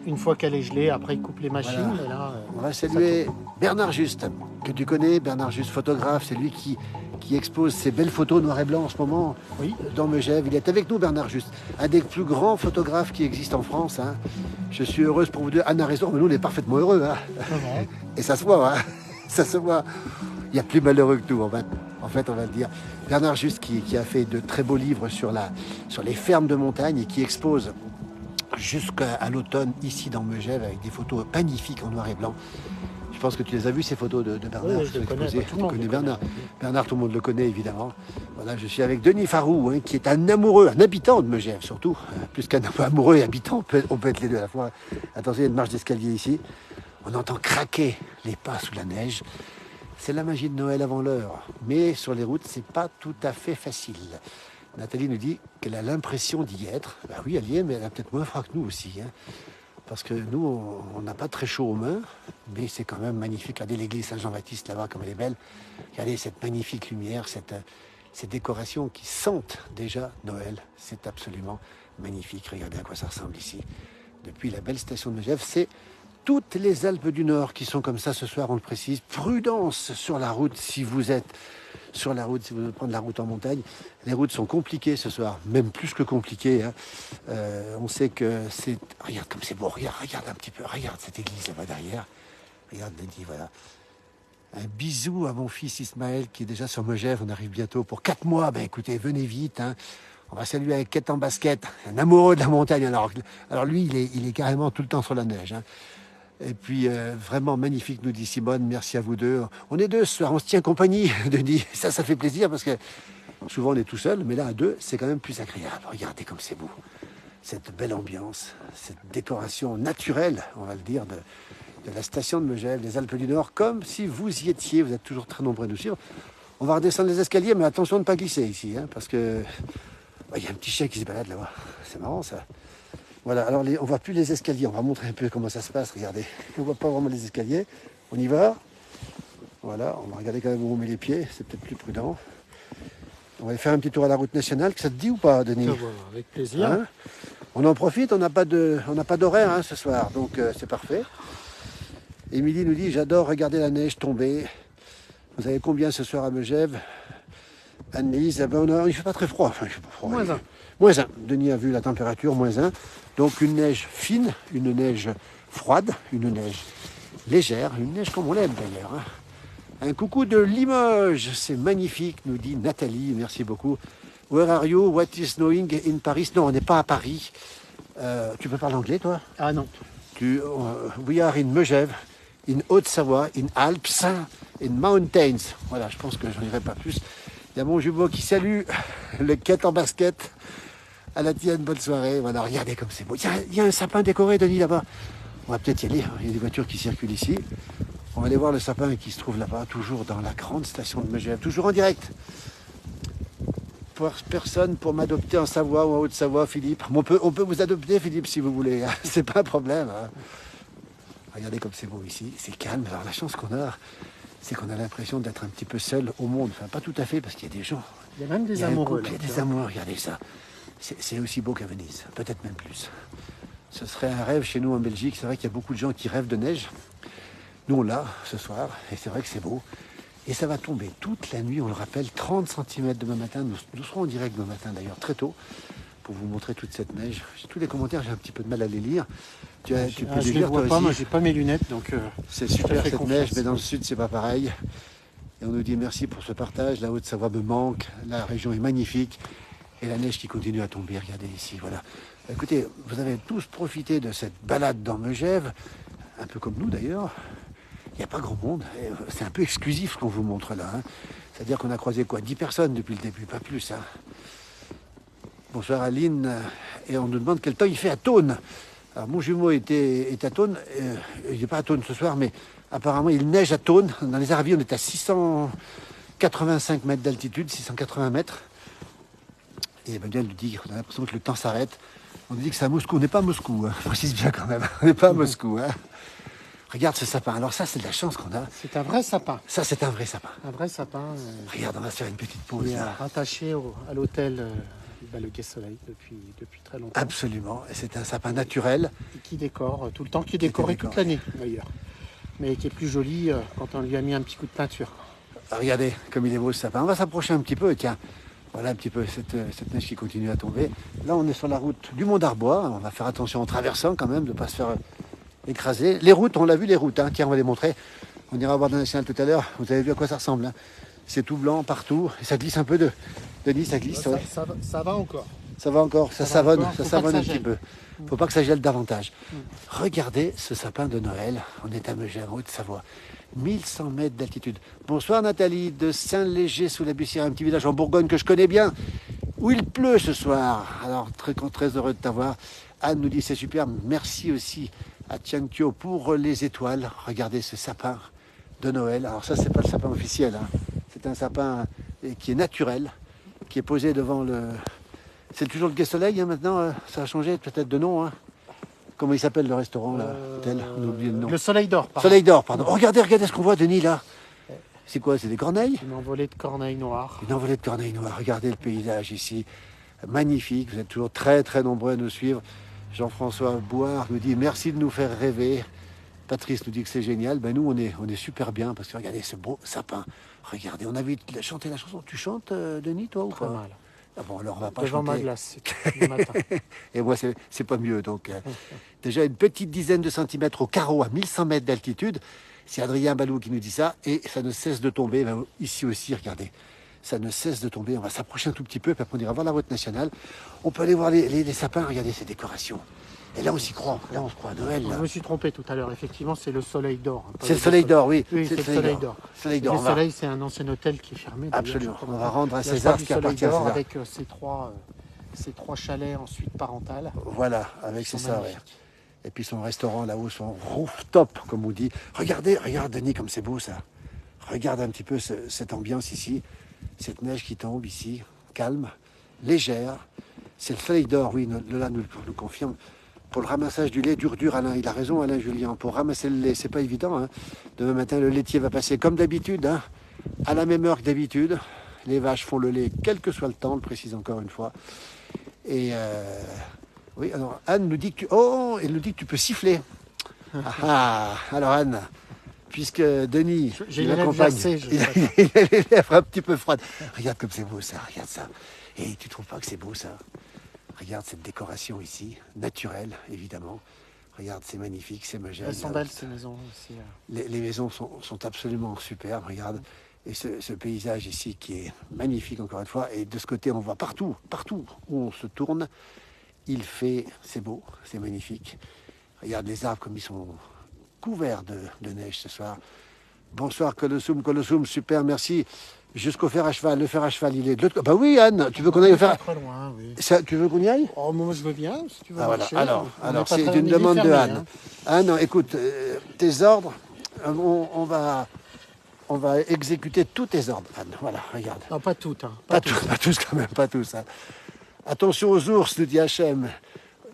Une fois qu'elle est gelée, après, ils coupent les machines. Voilà. Et là, on va saluer Bernard Juste, que tu connais. Bernard Juste, photographe. C'est lui qui expose ces belles photos noir et blanc en ce moment dans Megève. Il est avec nous, Bernard Juste, un des plus grands photographes qui existent en France. Hein. Je suis heureuse pour vous deux. Anne a raison, mais nous, on est parfaitement heureux. Hein. Et ça se voit. Hein. Ça se voit. Il y a plus malheureux que nous, en fait, on va le dire. Bernard Juste, qui a fait de très beaux livres sur les fermes de montagne et qui expose jusqu'à l'automne ici dans Megève avec des photos magnifiques en noir et blanc. Je pense que tu les as vues, ces photos de Bernard. Oui, je le connais, tu connais Bernard. Bernard, tout le monde le connaît, évidemment. Voilà, je suis avec Denis Farou, hein, qui est un amoureux, un habitant de Megève, surtout. Plus qu'un amoureux et habitant, on peut être les deux à la fois. Attention, il y a une marche d'escalier ici. On entend craquer les pas sous la neige. C'est la magie de Noël avant l'heure. Mais sur les routes, c'est pas tout à fait facile. Nathalie nous dit qu'elle a l'impression d'y être. Ben oui, elle y est, mais elle a peut-être moins froid que nous aussi. Hein. Parce que nous, on n'a pas très chaud aux mains, mais c'est quand même magnifique. Regardez l'église Saint-Jean-Baptiste là-bas, comme elle est belle. Regardez cette magnifique lumière, ces décorations qui sentent déjà Noël. C'est absolument magnifique. Regardez à quoi ça ressemble ici. Depuis la belle station de Megève, c'est toutes les Alpes du Nord qui sont comme ça ce soir, on le précise. Prudence sur la route si vous êtes sur la route, si vous voulez prendre la route en montagne. Les routes sont compliquées ce soir, même plus que compliquées. Hein. On sait que c'est... Regarde comme c'est beau, regarde un petit peu, regarde cette église là-bas derrière. Regarde, Denis, voilà. Un bisou à mon fils Ismaël qui est déjà sur Megève, on arrive bientôt pour 4 mois. Ben écoutez, venez vite. Hein. On va saluer avec Quête en basket, un amoureux de la montagne. Alors lui, il est carrément tout le temps sur la neige. Hein. Et puis, vraiment magnifique, nous dit Simone. Merci à vous deux. On est deux ce soir, on se tient compagnie, Denis. Ça fait plaisir parce que souvent on est tout seul, mais là, à deux, c'est quand même plus agréable. Regardez comme c'est beau. Cette belle ambiance, cette décoration naturelle, on va le dire, de la station de Megève, des Alpes du Nord, comme si vous y étiez. Vous êtes toujours très nombreux à nous suivre. On va redescendre les escaliers, mais attention de ne pas glisser ici, hein, parce que il y a un petit chien qui se balade là-bas. C'est marrant, ça. Voilà, alors on voit plus les escaliers, on va montrer un peu comment ça se passe, regardez. On voit pas vraiment les escaliers. On y va. Voilà, on va regarder quand même où on met les pieds, c'est peut-être plus prudent. On va aller faire un petit tour à la route nationale, que ça te dit ou pas, Denis? Ça va, avec plaisir. Hein, on en profite, on n'a pas d'horaire hein, ce soir, donc c'est parfait. Émilie nous dit, j'adore regarder la neige tomber. Vous avez combien ce soir à Megève? Anne-Lise, il ne fait pas très froid. Enfin, il fait pas froid. -1. -1. Denis a vu la température, -1. Donc une neige fine, une neige froide, une neige légère, une neige comme on l'aime d'ailleurs. Hein. Un coucou de Limoges, c'est magnifique, nous dit Nathalie, merci beaucoup. Where are you? What is snowing in Paris? Non, on n'est pas à Paris. Tu peux parler anglais, toi? Ah non. We are in Megève, in Haute-Savoie, in Alps, in Mountains. Voilà, je pense que j'en dirai pas plus. Il y a mon jumeau qui salue le quête en basket. À la tienne, bonne soirée. Voilà, regardez comme c'est beau. Il y a un sapin décoré, Denis, là-bas. On va peut-être y aller. Il y a des voitures qui circulent ici. On va aller voir le sapin qui se trouve là-bas, toujours dans la grande station de Megève, toujours en direct. Personne pour m'adopter en Savoie ou en Haute-Savoie, Philippe. On peut vous adopter, Philippe, si vous voulez. C'est pas un problème. Hein. Regardez comme c'est beau ici. C'est calme. Alors la chance qu'on a, c'est qu'on a l'impression d'être un petit peu seul au monde. Enfin, pas tout à fait, parce qu'il y a des gens. Il y a même des amoureux. Il y a des amoureux, regardez ça. C'est aussi beau qu'à Venise, peut-être même plus. Ce serait un rêve chez nous en Belgique. C'est vrai qu'il y a beaucoup de gens qui rêvent de neige. Nous, on l'a ce soir, et c'est vrai que c'est beau. Et ça va tomber toute la nuit, on le rappelle, 30 cm demain matin. Nous serons en direct demain matin, d'ailleurs, très tôt, pour vous montrer toute cette neige. Tous les commentaires, j'ai un petit peu de mal à les lire. Tu peux je les les lire, vois toi pas, aussi. moi j'ai pas mes lunettes, donc c'est super cette confiance. neige, mais dans le sud, c'est pas pareil. Et on nous dit merci pour ce partage. La Haute-Savoie me manque, la région est magnifique. Et la neige qui continue à tomber, regardez ici, voilà. Écoutez, vous avez tous profité de cette balade dans Megève, un peu comme nous d'ailleurs. Il n'y a pas grand monde, c'est un peu exclusif ce qu'on vous montre là. Hein. C'est-à-dire qu'on a croisé quoi, 10 personnes depuis le début, pas plus. Hein. Bonsoir Aline, et on nous demande quel temps il fait à Thônes. Alors mon jumeau est à Thônes, il n'est pas à Thônes ce soir, mais apparemment il neige à Thônes. Dans les Aravis, on est à 685 mètres d'altitude, 680 mètres. Et Emmanuel nous dit qu'on a l'impression que le temps s'arrête. On nous dit que c'est à Moscou. On n'est pas à Moscou, hein. Je précise bien quand même. On n'est pas à Moscou. Hein. Regarde ce sapin. Alors ça, c'est de la chance qu'on a. c'est un vrai sapin. Ça, c'est un vrai sapin. Un vrai sapin. Regarde, on va se faire une petite pause Il est là. rattaché à l'hôtel le Gai Soleil depuis très longtemps. Absolument. Et c'est un sapin naturel. Et qui décore tout le temps, qui est décoré toute l'année d'ailleurs. Mais qui est plus joli quand on lui a mis un petit coup de peinture. Regardez comme il est beau ce sapin. On va s'approcher un petit peu. Tiens, voilà un petit peu cette neige qui continue à tomber. Là, on est sur la route du Mont d'Arbois. On va faire attention en traversant quand même, de ne pas se faire écraser. Les routes, on l'a vu les routes. Hein. Tiens, on va les montrer. On ira voir dans la nationale tout à l'heure. Vous avez vu à quoi ça ressemble. Hein. C'est tout blanc partout. Et ça glisse un peu Denis, ça glisse. Ça, ouais. ça va encore. Ça va encore, ça savonne, encore. ça Faut savonne pas un que ça petit peu. Faut pas que ça gèle davantage. Regardez ce sapin de Noël. On est à Megève, en Haute-Savoie. 1100 mètres d'altitude. Bonsoir Nathalie, de Saint-Léger sous la Bussière, un petit village en Bourgogne que je connais bien, où il pleut ce soir. Alors très heureux de t'avoir. Anne nous dit c'est super. Merci aussi à Tiankyo pour les étoiles. Regardez ce sapin de Noël. Alors ça, c'est pas le sapin officiel. Hein. C'est un sapin qui est naturel, qui est posé devant le... C'est toujours le Gai Soleil hein, maintenant. Ça a changé peut-être de nom. Hein. Comment il s'appelle le restaurant là, hôtel? On a oublié le nom. Le Soleil d'Or, pardon. Soleil d'Or, pardon. Oh, regardez ce qu'on voit, Denis, là. C'est quoi? C'est des corneilles? Une envolée de corneilles noires. Une envolée de corneilles noires. Regardez le paysage ici. Magnifique. Vous êtes toujours très nombreux à nous suivre. Jean-François Bouard nous dit merci de nous faire rêver. Patrice nous dit que c'est génial. Ben nous, on est super bien parce que regardez ce beau sapin. Regardez, on a vu chanter la chanson. Tu chantes, Denis, toi, ou Très pas? mal. Ah bon, alors on va pas Devant chanter. ma glace, c'est le matin. Et moi, c'est pas mieux. Donc, déjà une petite dizaine de centimètres au carreau à 1100 mètres d'altitude. C'est Adrien Balou qui nous dit ça. Et ça ne cesse de tomber. Ben, ici aussi, regardez. Ça ne cesse de tomber. On va s'approcher un tout petit peu. Puis après, on ira voir la route nationale. On peut aller voir les sapins. Regardez ces décorations. Et là, on s'y croit. Là, on se croit à Noël. Là. Je me suis trompé tout à l'heure. Effectivement, c'est le Soleil d'Or. Hein, C'est le Soleil d'Or, oui. Oui, c'est le Soleil d'Or. Soleil d'Or. Le Soleil, c'est un ancien hôtel qui est fermé. Absolument. On va rendre à Il y a César du ce qui Soleil appartient à d'Or César. avec ces trois chalets ensuite parentales. Voilà, avec Qui c'est sont ça, ouais. magnifiques. Et puis son restaurant là-haut, son rooftop, comme on dit. Regarde Denis, comme c'est beau ça. Regarde un petit peu cette ambiance ici. Cette neige qui tombe ici, calme, légère. C'est le Soleil d'Or, oui, Lola nous confirme. pour le ramassage du lait dur, Alain. Il a raison, Alain Julien. Pour ramasser le lait, c'est pas évident. Hein. Demain matin, le laitier va passer comme d'habitude, hein, à la même heure que d'habitude. Les vaches font le lait, quel que soit le temps, le précise encore une fois. Et oui, alors Anne nous dit que elle nous dit que tu peux siffler. Alors Anne, puisque Denis, j'ai les lèvres glacées, il a les lèvres un petit peu froides. Regarde comme c'est beau ça, regarde ça. Et tu trouves pas que c'est beau ça? Regarde cette décoration ici, naturelle évidemment. Regarde, c'est magnifique, c'est magnifique. Elles sont belles ces maisons aussi. Les maisons sont absolument superbes, regarde. Et ce paysage ici qui est magnifique encore une fois. Et de ce côté, on voit partout où on se tourne, c'est beau, c'est magnifique. Regarde les arbres comme ils sont couverts de neige ce soir. Bonsoir Colossum, super, merci. Jusqu'au fer à cheval. Le fer à cheval, il est de l'autre côté. Bah oui, Anne, tu veux qu'on aille faire. Très loin, oui. Tu veux qu'on y aille? Oh, moi je veux bien, si tu veux marcher. Voilà. Alors c'est une demande de Anne. Hein. Anne, écoute, tes ordres, on va exécuter tous tes ordres, Anne. Voilà, regarde. Non, pas toutes. Hein. Pas tous quand même, pas tous. Hein. Attention aux ours, nous dit Hachem.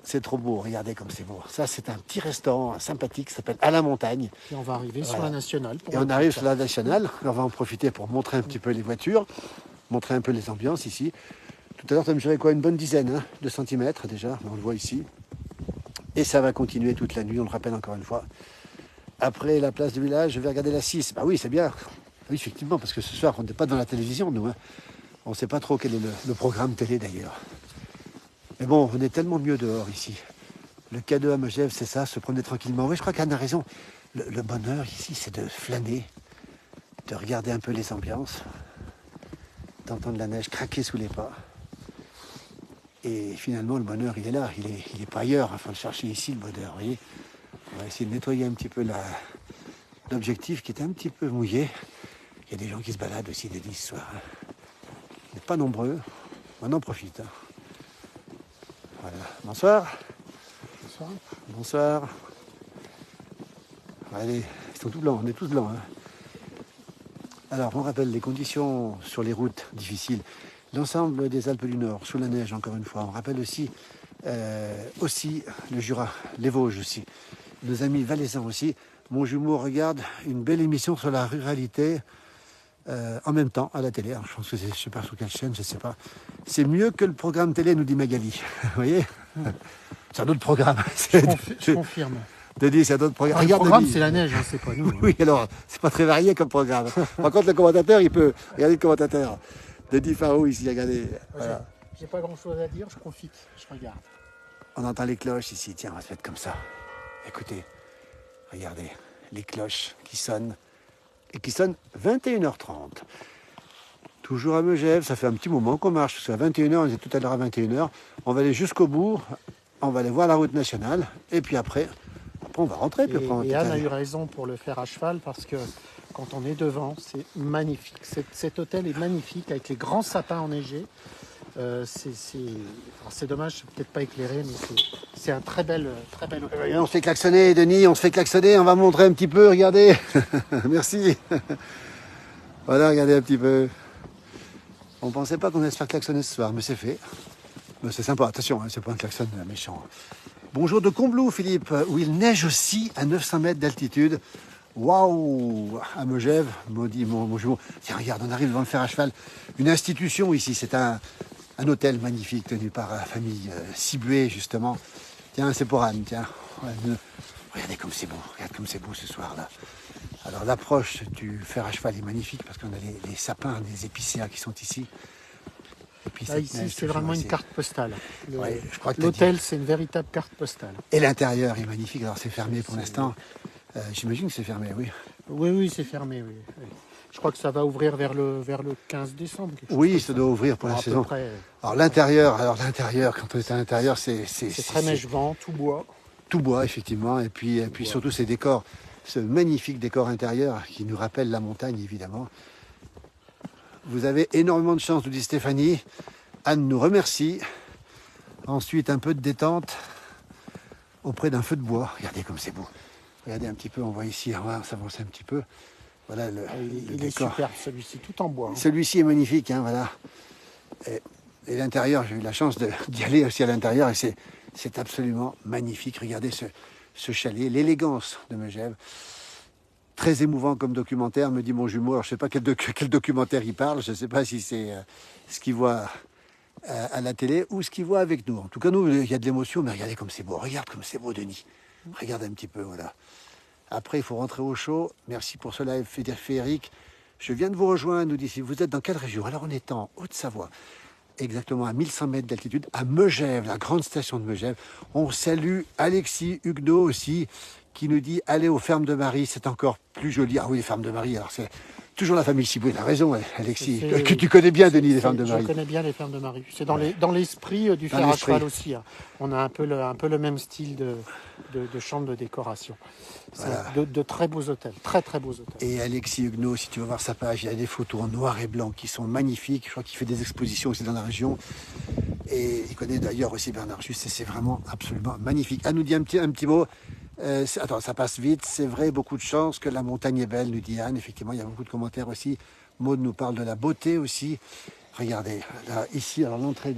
C'est trop beau, regardez comme c'est beau. Ça, c'est un petit restaurant sympathique qui s'appelle À la Montagne. Et on va arriver sur la Nationale. Et on arrive sur la Nationale. On va en profiter pour montrer un petit peu les voitures, montrer un peu les ambiances ici. Tout à l'heure, tu as mesuré quoi? Une bonne dizaine de centimètres déjà, on le voit ici. Et ça va continuer toute la nuit, on le rappelle encore une fois. Après la place du village, je vais regarder la 6. Bah oui, c'est bien. Oui, effectivement, parce que ce soir, on n'est pas dans la télévision, nous. Hein. On ne sait pas trop quel est le programme télé d'ailleurs. Mais bon, on est tellement mieux dehors ici. Le cadeau à Megève, c'est ça, se promener tranquillement. Oui, je crois qu'Anne a raison. Le bonheur ici, c'est de flâner, de regarder un peu les ambiances, d'entendre la neige craquer sous les pas. Et finalement, le bonheur, il est là. Il est pas ailleurs. Il faut le chercher ici, le bonheur. Vous voyez, on va essayer de nettoyer un petit peu l'objectif qui est un petit peu mouillé. Il y a des gens qui se baladent aussi des 10 soirs. On n'est pas nombreux. On en profite. Hein. Voilà. Bonsoir. Bonsoir. Bonsoir. Allez, ils sont tous blancs, on est tous blancs. Hein. Alors, on rappelle les conditions sur les routes difficiles. L'ensemble des Alpes du Nord, sous la neige, encore une fois. On rappelle aussi le Jura, les Vosges aussi. Nos amis valaisans aussi. Mon jumeau regarde une belle émission sur la ruralité en même temps à la télé. Alors, je pense que je ne sais pas sur quelle chaîne, je ne sais pas. C'est mieux que le programme télé, nous dit Magali. Vous voyez? C'est un autre programme. Je confirme. Denis, c'est un autre programme. Le programme, c'est la neige, hein, c'est pas nous. Oui, alors, c'est pas très varié comme programme. Par contre, le commentateur, il peut. Regardez le commentateur. Denis Faro, ici, regardez. Voilà. J'ai pas grand-chose à dire, je profite, je regarde. On entend les cloches ici. Tiens, on va se mettre comme ça. Écoutez, regardez, les cloches qui sonnent. Et qui sonnent 21h30. Toujours à Megève, ça fait un petit moment qu'on marche. C'est à 21h, on était tout à l'heure à 21h. On va aller jusqu'au bout. On va aller voir la route nationale. Et puis après on va rentrer. Et Anne a eu raison pour le faire à cheval parce que quand on est devant, c'est magnifique. Cet hôtel est magnifique avec les grands sapins enneigés. C'est dommage, c'est peut-être pas éclairé, mais c'est un très bel hôtel. On se fait klaxonner, Denis, on se fait klaxonner. On va montrer un petit peu, regardez. Merci. Voilà, regardez un petit peu. On pensait pas qu'on allait se faire klaxonner ce soir, mais c'est fait. Mais c'est sympa, attention, hein, c'est pas un klaxon méchant. Bonjour de Combloux, Philippe, où il neige aussi à 900 mètres d'altitude. Waouh, à Megève, maudit mon jumeau. Tiens, regarde, on arrive devant le fer à cheval. Une institution ici, c'est un hôtel magnifique tenu par la famille Cibuet, justement. Tiens, c'est pour Anne, tiens. Regardez comme c'est beau, regarde comme c'est beau ce soir-là. Alors l'approche du fer à cheval est magnifique parce qu'on a les sapins, les épicéas qui sont ici. Et puis là, ici, c'est vraiment une carte postale. L'hôtel, c'est une véritable carte postale. Et l'intérieur est magnifique. Alors c'est fermé pour l'instant. J'imagine que c'est fermé, oui. Oui, c'est fermé, oui. Je crois que ça va ouvrir vers le 15 décembre. Oui, ça doit ouvrir pour la saison. Alors l'intérieur, quand on est à l'intérieur, c'est très neige-vent, tout bois. Tout bois, effectivement. Et puis surtout ces décors, ce magnifique décor intérieur qui nous rappelle la montagne, évidemment. Vous avez énormément de chance, nous dit Stéphanie. Anne nous remercie. Ensuite, un peu de détente auprès d'un feu de bois. Regardez comme c'est beau. Regardez un petit peu, on voit ici, on va s'avancer un petit peu. Voilà le il est superbe, celui-ci, tout en bois. Hein. Celui-ci est magnifique, hein, voilà. Et l'intérieur, j'ai eu la chance d'y aller aussi à l'intérieur et C'est absolument magnifique. Regardez ce chalet, l'élégance de Megève. Très émouvant comme documentaire, me dit mon jumeau. Alors, je ne sais pas quel documentaire il parle. Je ne sais pas si c'est ce qu'il voit à la télé ou ce qu'il voit avec nous. En tout cas, nous, il y a de l'émotion, mais regardez comme c'est beau. Regarde comme c'est beau, Denis. Regarde un petit peu, voilà. Après, il faut rentrer au chaud. Merci pour cela, Frédéric. Je viens de vous rejoindre, nous dit, si vous êtes dans quelle région? Alors, on est en Haute-Savoie, exactement à 1100 mètres d'altitude, à Megève, la grande station de Megève. On salue Alexis Huguenot aussi, qui nous dit, allez aux fermes de Marie, c'est encore plus joli. Ah oui, les fermes de Marie, alors c'est toujours la famille Ciboué, il a raison, Alexis, que tu connais bien, Denis, les fermes de Marie. Je connais bien les fermes de Marie. C'est dans l'esprit du fer à cheval aussi. Hein. On a un peu le même style de chambre de décoration. Voilà. De très beaux hôtels, très très beaux hôtels. Et Alexis Huguenot, si tu vas voir sa page, il y a des photos en noir et blanc qui sont magnifiques. Je crois qu'il fait des expositions aussi dans la région. Et il connaît d'ailleurs aussi Bernard Juste, et c'est vraiment absolument magnifique. Ah, nous dit un petit mot. Attends, ça passe vite. C'est vrai, beaucoup de chance que la montagne est belle, nous dit Anne. Effectivement, il y a beaucoup de commentaires aussi. Maud nous parle de la beauté aussi. Regardez, là, ici, alors l'entrée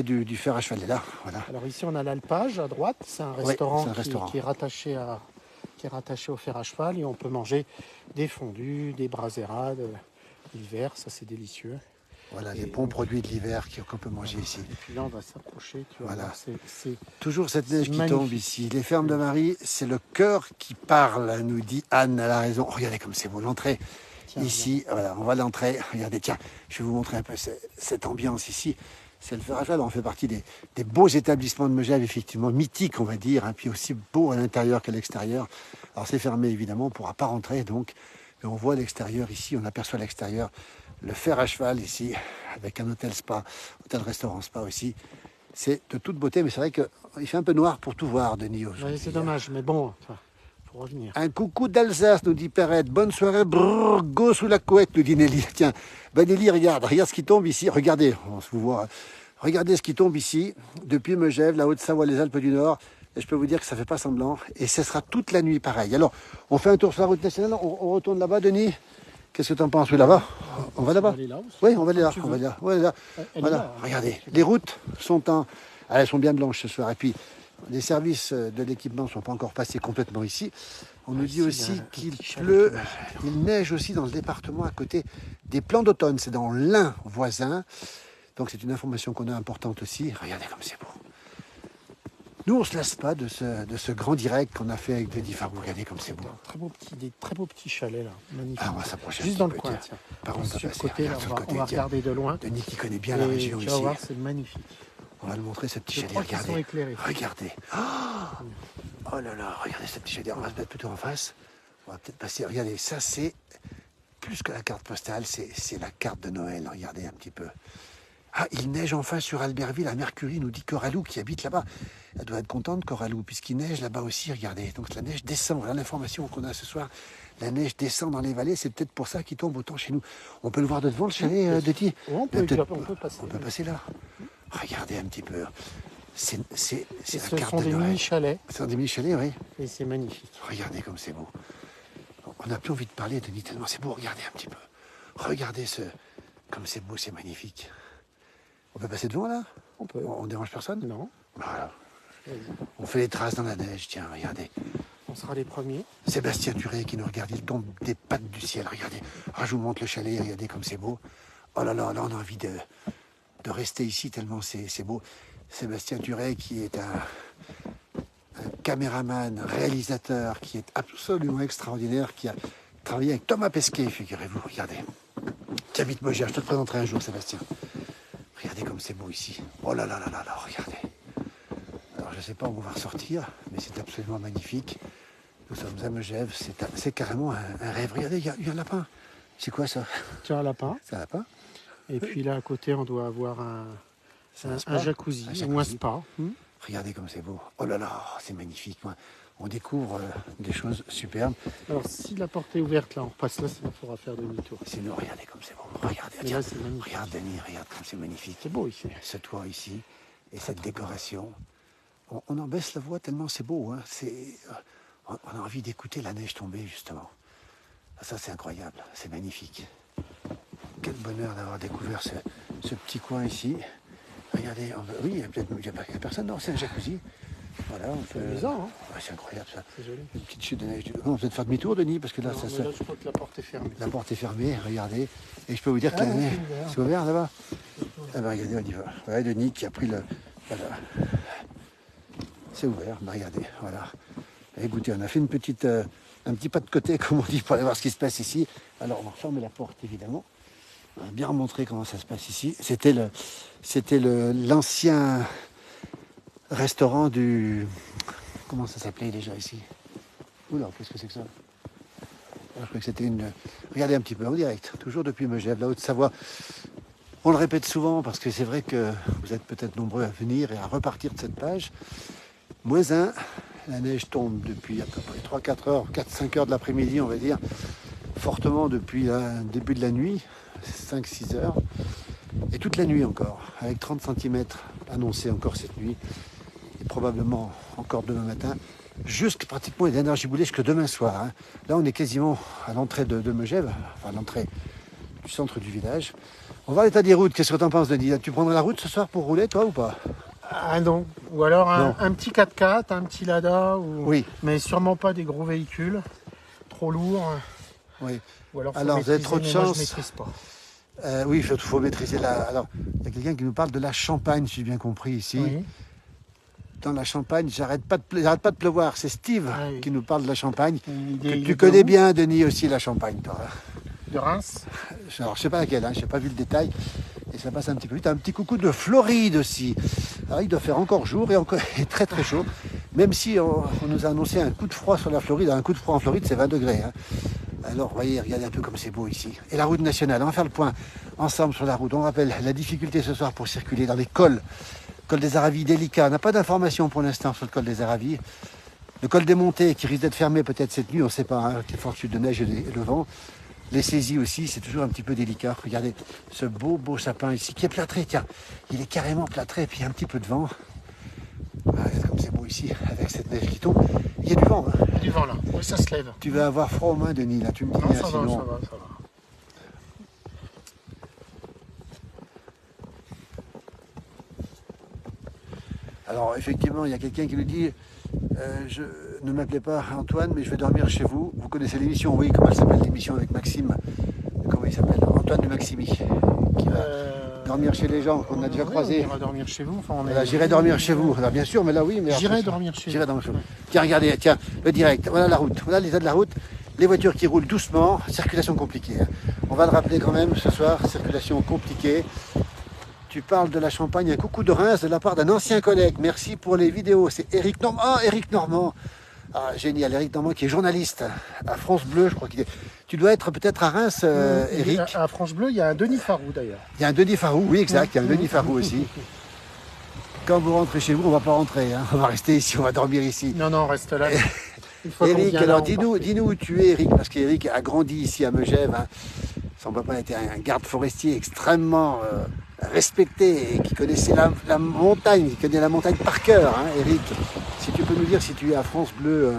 du fer à cheval est là. Voilà. Alors ici, on a l'Alpage à droite. C'est un restaurant, qui est rattaché au fer à cheval. Et on peut manger des fondus, des brasérades l'hiver. Ça, c'est délicieux. Voilà, les bons produits de l'hiver qu'on peut manger ici. Et puis là, on va s'approcher. Voilà. Toujours cette neige qui tombe ici. Les fermes de Marie, c'est le cœur qui parle, nous dit Anne, elle a raison. Oh, regardez comme c'est beau, l'entrée. Ici, voilà, on va l'entrer. Regardez, tiens, je vais vous montrer un peu cette ambiance ici. C'est le fer à cheval, on fait partie des beaux établissements de Megève, effectivement, mythiques, on va dire, hein, puis aussi beaux à l'intérieur qu'à l'extérieur. Alors c'est fermé, évidemment, on ne pourra pas rentrer, donc, mais on voit l'extérieur ici, on aperçoit l'extérieur. Le fer à cheval ici, avec un hôtel spa, hôtel-restaurant spa aussi. C'est de toute beauté, mais c'est vrai qu'il fait un peu noir pour tout voir, Denis. Oui, c'est dommage, mais bon, faut revenir. Un coucou d'Alsace, nous dit Perrette. Bonne soirée, brrr, go sous la couette, nous dit Nelly. Tiens, ben Nelly, regarde ce qui tombe ici. Regardez, on se vous voit. Regardez ce qui tombe ici, depuis Megève, la Haute-Savoie, les Alpes du Nord. Et je peux vous dire que ça ne fait pas semblant. Et ce sera toute la nuit pareil. Alors, on fait un tour sur la route nationale, on retourne là-bas, Denis. Qu'est-ce que tu en penses? Oui, là-bas? On va là-bas? Oui, on va aller là. On va aller là. Ouais, là. Voilà, là, regardez. Les routes elles sont bien blanches ce soir. Et puis, les services de l'équipement ne sont pas encore passés complètement ici. On nous dit aussi qu'il pleut, il neige aussi dans le département à côté des plans d'automne. C'est dans l'Ain voisin. Donc, c'est une information qu'on a importante aussi. Regardez comme c'est beau. Nous, on ne se lasse pas de ce grand direct qu'on a fait avec Denis Farou. Regardez comme c'est beau. Des très beaux petits chalets, là. Magnifique. Ah, on va s'approcher. Juste dans le coin, tiens. Par contre, sur le côté, là, on va regarder de loin. Denis qui connaît bien la région ici. Tu vas voir, c'est magnifique. On va le montrer, ce petit chalet. Regardez. Regardez. Oh là là, regardez ce petit chalet. On va se mettre plutôt en face. On va peut-être passer. Regardez, ça, c'est plus que la carte postale. C'est la carte de Noël. Regardez un petit peu. Ah, il neige enfin sur Albertville, à Mercury, nous dit Coralou qui habite là-bas. Elle doit être contente, Coralou, puisqu'il neige là-bas aussi, regardez. Donc la neige descend, voilà l'information qu'on a ce soir. La neige descend dans les vallées, c'est peut-être pour ça qu'il tombe autant chez nous. On peut le voir de devant, le chalet, Denis? On peut passer. On peut passer là. Regardez un petit peu. C'est la carte de Noël. Ce sont des mini-chalets. Ce sont des mini-chalets, oui. Et c'est magnifique. Regardez comme c'est beau. On n'a plus envie de parler, Denis, tellement c'est beau. Regardez un petit peu. Regardez comme c'est beau, c'est magnifique. On peut passer devant là? On peut. On dérange personne? Non. Voilà. On fait les traces dans la neige, tiens, regardez. On sera les premiers. Sébastien Turé qui nous regarde, il tombe des pattes du ciel, regardez. Ah, je vous montre le chalet, regardez comme c'est beau. Oh là là, là on a envie de rester ici tellement c'est beau. Sébastien Turé qui est un caméraman, réalisateur, qui est absolument extraordinaire, qui a travaillé avec Thomas Pesquet, figurez-vous, regardez. Qui habite Megève, je te le présenterai un jour, Sébastien. Regardez comme c'est beau ici. Oh là là là là là, regardez. Alors je ne sais pas où on va ressortir, mais c'est absolument magnifique. Nous sommes à Megève, c'est carrément un rêve. Regardez, il y a un lapin. C'est quoi ça? C'est un lapin. C'est un lapin. Et puis là à côté, on doit avoir un jacuzzi ou un spa. Regardez comme c'est beau. Oh là là, c'est magnifique. On découvre des choses superbes. Alors si la porte est ouverte là, on passe là, sinon il faudra faire demi-tour. Sinon, regardez comme c'est beau. Regardez, là, c'est magnifique. Regarde Denis, regarde comme c'est magnifique. C'est beau ici. Ce toit ici et cette décoration. On en baisse la voix tellement c'est beau. Hein. On a envie d'écouter la neige tomber justement. Ça c'est incroyable, c'est magnifique. Quel bonheur d'avoir découvert ce petit coin ici. Regardez, oui, il y a personne, non, c'est un jacuzzi. Voilà, on peut... C'est amusant, hein. Ouais, c'est incroyable ça. C'est joli. Une petite chute de neige. On peut peut-être faire demi-tour, Denis, parce que là, Non, mais là, je crois que la porte est fermée. la porte est fermée, regardez. Et je peux vous dire que Ah, la neige, c'est ouvert. c'est ouvert là-bas. Ah ben regardez, on y va. Ouais, Denis qui a pris le... Voilà. C'est ouvert, ben regardez, voilà. Écoutez, on a fait un petit pas de côté, comme on dit, pour aller voir ce qui se passe ici. Alors, on va refermer la porte, évidemment. On va bien montrer comment ça se passe ici. C'était l'ancien restaurant du... Comment ça s'appelait déjà ici? Oula, qu'est-ce que c'est que ça? Je crois que c'était une... Regardez un petit peu en direct, toujours depuis Megève, la Haute-Savoie. On le répète souvent parce que c'est vrai que vous êtes peut-être nombreux à venir et à repartir de cette page. -1, la neige tombe depuis à peu près 3-4 heures, 4-5 heures de l'après-midi, on va dire, fortement depuis le début de la nuit, 5-6 heures, et toute la nuit encore, avec 30 cm annoncés encore cette nuit, et probablement encore demain matin, jusqu'à pratiquement les dernières giboulées jusque demain soir. Hein. Là, on est quasiment à l'entrée de Megève, enfin à l'entrée du centre du village. On va voir l'état des routes. Qu'est-ce que tu en penses, Denis? Tu prendras la route ce soir pour rouler, toi, ou pas? Ah non. Ou alors un petit 4x4, un petit Lada, Oui. Mais sûrement pas des gros véhicules, trop lourds. Oui. Ou alors, Alors vous avez trop de mais chance. moi, je maîtrise pas. Oui, il faut maîtriser la... Alors, il y a quelqu'un qui nous parle de la Champagne, si j'ai bien compris, ici. Oui. Dans la Champagne, j'arrête pas de pleuvoir. C'est Steve oui. qui nous parle de la Champagne. Il Tu est connais où? bien, Denis, aussi, la Champagne, toi. De Reims. Alors, je sais pas laquelle, hein, je n'ai pas vu le détail. Et ça passe un petit peu vite. Un petit coucou de Floride aussi. Alors, il doit faire encore jour et très très chaud. Même si on nous a annoncé un coup de froid sur la Floride. Un coup de froid en Floride, c'est 20 degrés. Hein. Alors, voyez, regardez un peu comme c'est beau ici. Et la route nationale, on va faire le point ensemble sur la route. On rappelle la difficulté ce soir pour circuler dans les cols. Col des Aravis délicat. On n'a pas d'informations pour l'instant sur le col des Aravis. Le col des Montées qui risque d'être fermé peut-être cette nuit, on ne sait pas, hein, avec les fortes chutes de neige et le vent. Les saisies aussi, c'est toujours un petit peu délicat. Regardez ce beau sapin ici qui est plâtré. Tiens, il est carrément plâtré et puis il y a un petit peu de vent. Voilà, comme c'est beau ici avec cette neige qui tombe. Il y a du vent. Hein. Il y a du vent là. Oui, ça se lève. Tu vas avoir froid aux mains, Denis. Là, tu me dis. Non, Hein, ça va, sinon... ça va, ça va. Alors effectivement, il y a quelqu'un qui nous dit ne m'appelez pas Antoine, mais je vais dormir chez vous. Vous connaissez l'émission, oui, comment elle s'appelle l'émission avec Maxime? Comment il s'appelle? Antoine de Maximi, qui va dormir chez les gens qu'on a déjà croisés. On ira dormir chez vous. Enfin, Voilà, j'irai dormir chez vous. Alors, bien sûr, mais là oui. Mais j'irai dormir chez vous. Tiens, regardez, tiens, le direct. Voilà la route. Voilà l'état de la route. Les voitures qui roulent doucement, circulation compliquée. Hein. On va le rappeler quand même ce soir, circulation compliquée. Tu parles de la Champagne, un coucou de Reims de la part d'un ancien collègue. Merci pour les vidéos. C'est Eric Normand. Ah, Eric Normand. Ah, génial, Eric Normand qui est journaliste à France Bleu, je crois qu'il est. Tu dois être peut-être à Reims, Eric. À France Bleu, il y a un Denis Farou d'ailleurs. Il y a un Denis Farou, oui, exact. Il y a un Denis Farou aussi. Quand vous rentrez chez vous, on ne va pas rentrer. Hein. On va rester ici, on va dormir ici. Non, on reste là. Eric, alors dis-nous où tu es, Eric, parce qu'Eric a grandi ici à Megève. Hein. Son papa était un garde forestier extrêmement respecté et qui connaissait la montagne, qui connaît la montagne par cœur, hein, Eric. Si tu peux nous dire si tu es à France Bleu,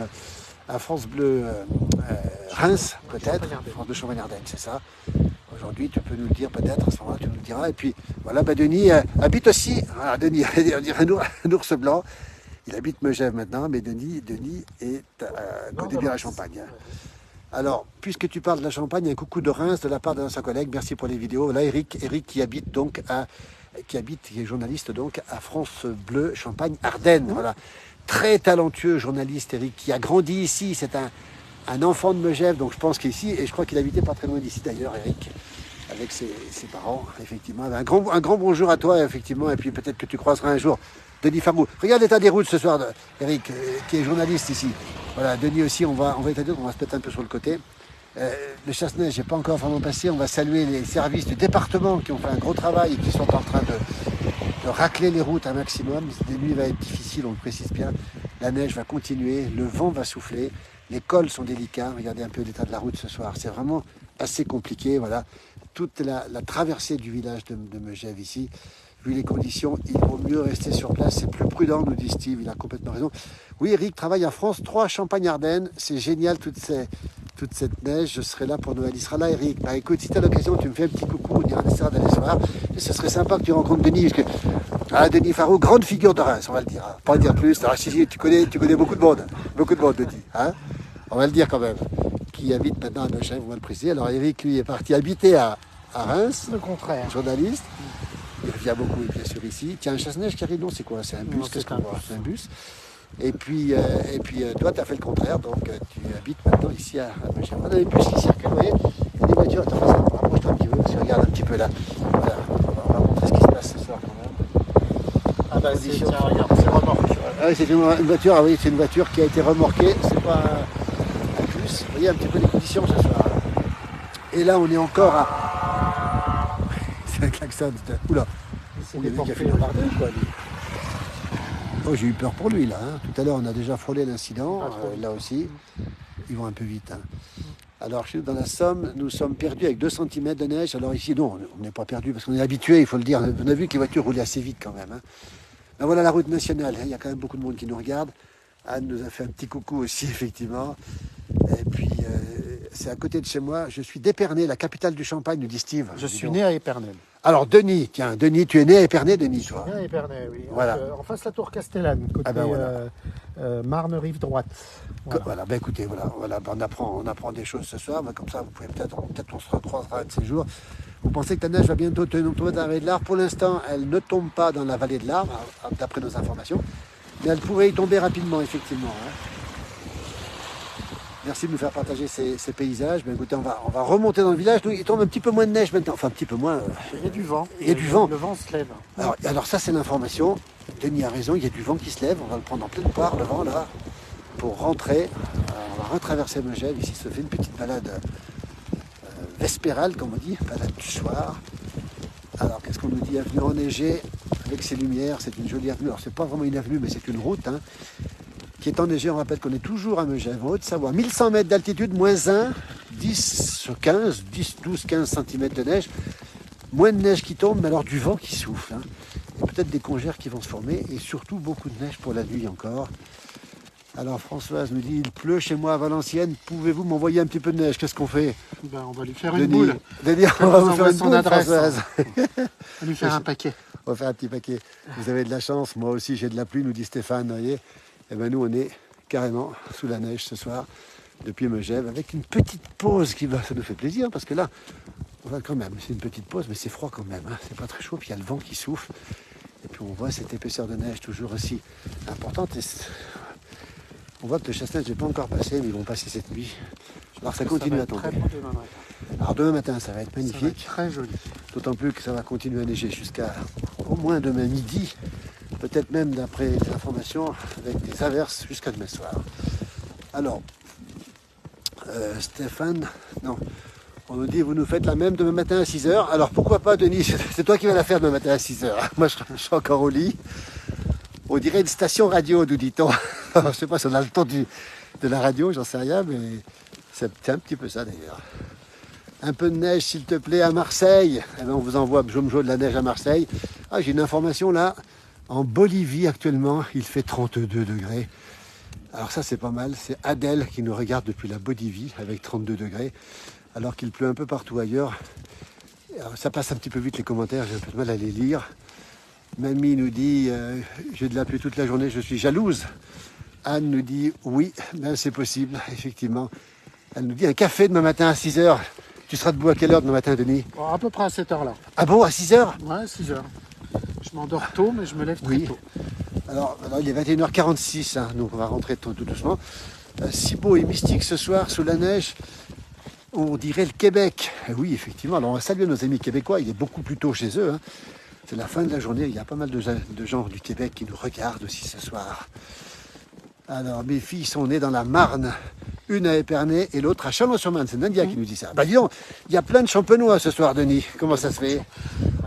Reims, peut-être, France Bleu Champagne-Ardenne, c'est ça. Aujourd'hui, tu peux nous le dire peut-être, à ce moment-là, tu nous le diras. Et puis, voilà, bah, Denis habite aussi. Alors, Denis, on dirait un ours blanc. Il habite Megève maintenant, mais Denis est côté bien la Champagne. Hein. Alors, puisque tu parles de la Champagne, un coucou de Reims de la part d'un ancien collègue. Merci pour les vidéos. Là, Eric qui habite donc qui est journaliste donc à France Bleu Champagne Ardennes. Voilà, très talentueux journaliste, Eric, qui a grandi ici. C'est un enfant de Megève, donc je pense qu'ici, et je crois qu'il habitait pas très loin d'ici d'ailleurs, Eric, avec ses parents, effectivement. Un grand bonjour à toi, effectivement, et puis peut-être que tu croiseras un jour Denis Farou. Regarde l'état des routes ce soir, Eric, qui est journaliste ici. Voilà, Denis aussi, on va se mettre un peu sur le côté. Le chasse-neige n'est pas encore vraiment passé. On va saluer les services du département qui ont fait un gros travail et qui sont en train de racler les routes un maximum. La nuit va être difficile, on le précise bien. La neige va continuer, le vent va souffler, les cols sont délicats. Regardez un peu l'état de la route ce soir. C'est vraiment assez compliqué. Voilà, toute la traversée du village de Megève ici. Vu les conditions, il vaut mieux rester sur place. C'est plus prudent, nous dit Steve. Il a complètement raison. Oui, Eric travaille en France 3 Champagne-Ardenne. C'est génial, toute cette neige. Je serai là pour Noël. Il sera là, Eric. Bah écoute, si tu as l'occasion, tu me fais un petit coucou. On ira d'aller se voir. Et ce serait sympa que tu rencontres Denis. Parce que Ah, Denis Farou, grande figure de Reims, on va le dire. Hein. Pas en dire plus. Alors, si, tu connais beaucoup de monde, Denis. Hein, on va le dire quand même. Qui habite maintenant à Neuchâtel, vous va le préciser. Alors, Eric, lui, est parti habiter à Reims. Le contraire. Journaliste. Il revient beaucoup, bien sûr, ici. Tiens, un chasse-neige qui arrive, non, c'est quoi? C'est un bus, qu'est-ce qu'on voit? C'est un bus. Et puis toi, tu as fait le contraire, donc tu habites maintenant ici à Neuchâtel. On a des bus qui circulent, vous voyez. Il y a des voitures, attends, rapproche-toi un petit peu, parce que regarde un petit peu là. Voilà, on va montrer ce qui se passe ce soir quand même. Ah bah c'est, tiens, regarde, c'est remorque. Ah oui, c'est une voiture, ah oui, c'est une voiture qui a été remorquée, c'est pas un bus. Vous voyez un petit peu les conditions ce soir. Et là, on est encore à... C'est un klaxon, oula. C'est déporté par deux, quoi, lui. Oh, j'ai eu peur pour lui là. Hein. Tout à l'heure, on a déjà frôlé l'incident. Là aussi, ils vont un peu vite. Hein. Alors, chez nous, dans la Somme, nous sommes perdus avec 2 cm de neige. Alors ici, non, on n'est pas perdus parce qu'on est habitué, il faut le dire. On a vu que les voitures roulaient assez vite quand même. Hein. Ben voilà la route nationale. Hein. Il y a quand même beaucoup de monde qui nous regarde. Anne nous a fait un petit coucou aussi, effectivement. Et puis, c'est à côté de chez moi. Je suis d'Épernay, la capitale du Champagne, nous dit Steve. Je suis né à Épernay. Alors, Denis, tiens, Denis, tu es né à Épernay, Denis, toi. Je suis né à Épernay, oui. Voilà. En face de la tour Castellane, côté Marne, rive droite. Voilà, ben écoutez, voilà, on apprend des choses ce soir, ben comme ça, vous pouvez peut-être on se recroisera un de ces jours. Vous pensez que la neige va bientôt tomber dans la vallée de l'Arve. Pour l'instant, elle ne tombe pas dans la vallée de l'Arve, d'après nos informations, mais elle pourrait y tomber rapidement, effectivement. Hein. Merci de nous faire partager ces paysages. Ben écoutez, on va remonter dans le village. Il tombe un petit peu moins de neige maintenant, enfin un petit peu moins. Il y a du vent. Il y a du vent. Le vent se lève. Alors ça, c'est l'information. Denis a raison, il y a du vent qui se lève. On va le prendre en pleine poire, le vent, là, pour rentrer. On va retraverser Megève. Ici, se fait une petite balade vespérale, comme on dit, balade du soir. Alors, qu'est-ce qu'on nous dit? Avenue enneigée, avec ses lumières. C'est une jolie avenue. Alors, c'est pas vraiment une avenue, mais c'est une route, hein, qui est enneigée. On rappelle qu'on est toujours à Megève, en Haute-Savoie. 1100 mètres d'altitude, moins 1, 10, 15, 10, 12, 15 cm de neige. Moins de neige qui tombe, mais alors du vent qui souffle. Hein. Et peut-être des congères qui vont se former. Et surtout, beaucoup de neige pour la nuit encore. Alors Françoise nous dit, il pleut chez moi à Valenciennes, pouvez-vous m'envoyer un petit peu de neige? Qu'est-ce qu'on fait? Ben, on va lui faire une boule. Denis, on va vous faire une boule, adresse, Françoise. On va lui faire un paquet. On va faire un petit paquet. Vous avez de la chance, moi aussi j'ai de la pluie, nous dit Stéphane. Vous voyez. Et ben nous on est carrément sous la neige ce soir, depuis Megève, avec une petite pause qui va, ça nous fait plaisir, parce que là, on va quand même, c'est une petite pause, mais c'est froid quand même. Hein. C'est pas très chaud, puis il y a le vent qui souffle. Et puis on voit cette épaisseur de neige toujours aussi importante. Et on voit que le chasse-neige n'est pas encore passé, mais ils vont passer cette nuit. Alors ça continue à tomber. Alors demain matin, ça va être magnifique. Ça va être très joli. D'autant plus que ça va continuer à neiger jusqu'à au moins demain midi. Peut-être même, d'après les informations, avec des averses jusqu'à demain soir. Alors, Stéphane, non, on nous dit, vous nous faites la même demain matin à 6h. Alors pourquoi pas, Denis? C'est toi qui vas la faire demain matin à 6h. Moi, je suis encore au lit. On dirait une station radio, nous dit-on. Je ne sais pas si on a le temps de la radio, j'en sais rien, mais c'est un petit peu ça d'ailleurs. Un peu de neige, s'il te plaît, à Marseille. Eh bien, on vous envoie de la neige à Marseille. Ah, j'ai une information là. En Bolivie, actuellement, il fait 32 degrés. Alors ça, c'est pas mal. C'est Adèle qui nous regarde depuis la Bolivie avec 32 degrés, alors qu'il pleut un peu partout ailleurs. Alors, ça passe un petit peu vite les commentaires, j'ai un peu de mal à les lire. Mamie nous dit j'ai de la pluie toute la journée, je suis jalouse. Anne nous dit oui, ben c'est possible, effectivement. Elle nous dit un café demain matin à 6h. Tu seras debout à quelle heure demain matin, Denis? À peu près à cette heure-là. Ah bon, à 6h? Ouais, 6h. Je m'endors tôt, mais je me lève très tôt. Alors, il est 21h46, hein, donc on va rentrer tout doucement. Si beau et mystique ce soir, sous la neige, on dirait le Québec. Oui, effectivement. Alors, on va saluer nos amis québécois. Il est beaucoup plus tôt chez eux. Hein. C'est la fin de la journée. Il y a pas mal de gens du Québec qui nous regardent aussi ce soir. Alors, mes filles sont nées dans la Marne. Une à Épernay et l'autre à Chalon-sur-Marne. C'est Nadia qui nous dit ça. Bah dis donc, il y a plein de champenois ce soir, Denis. Comment ça se fait?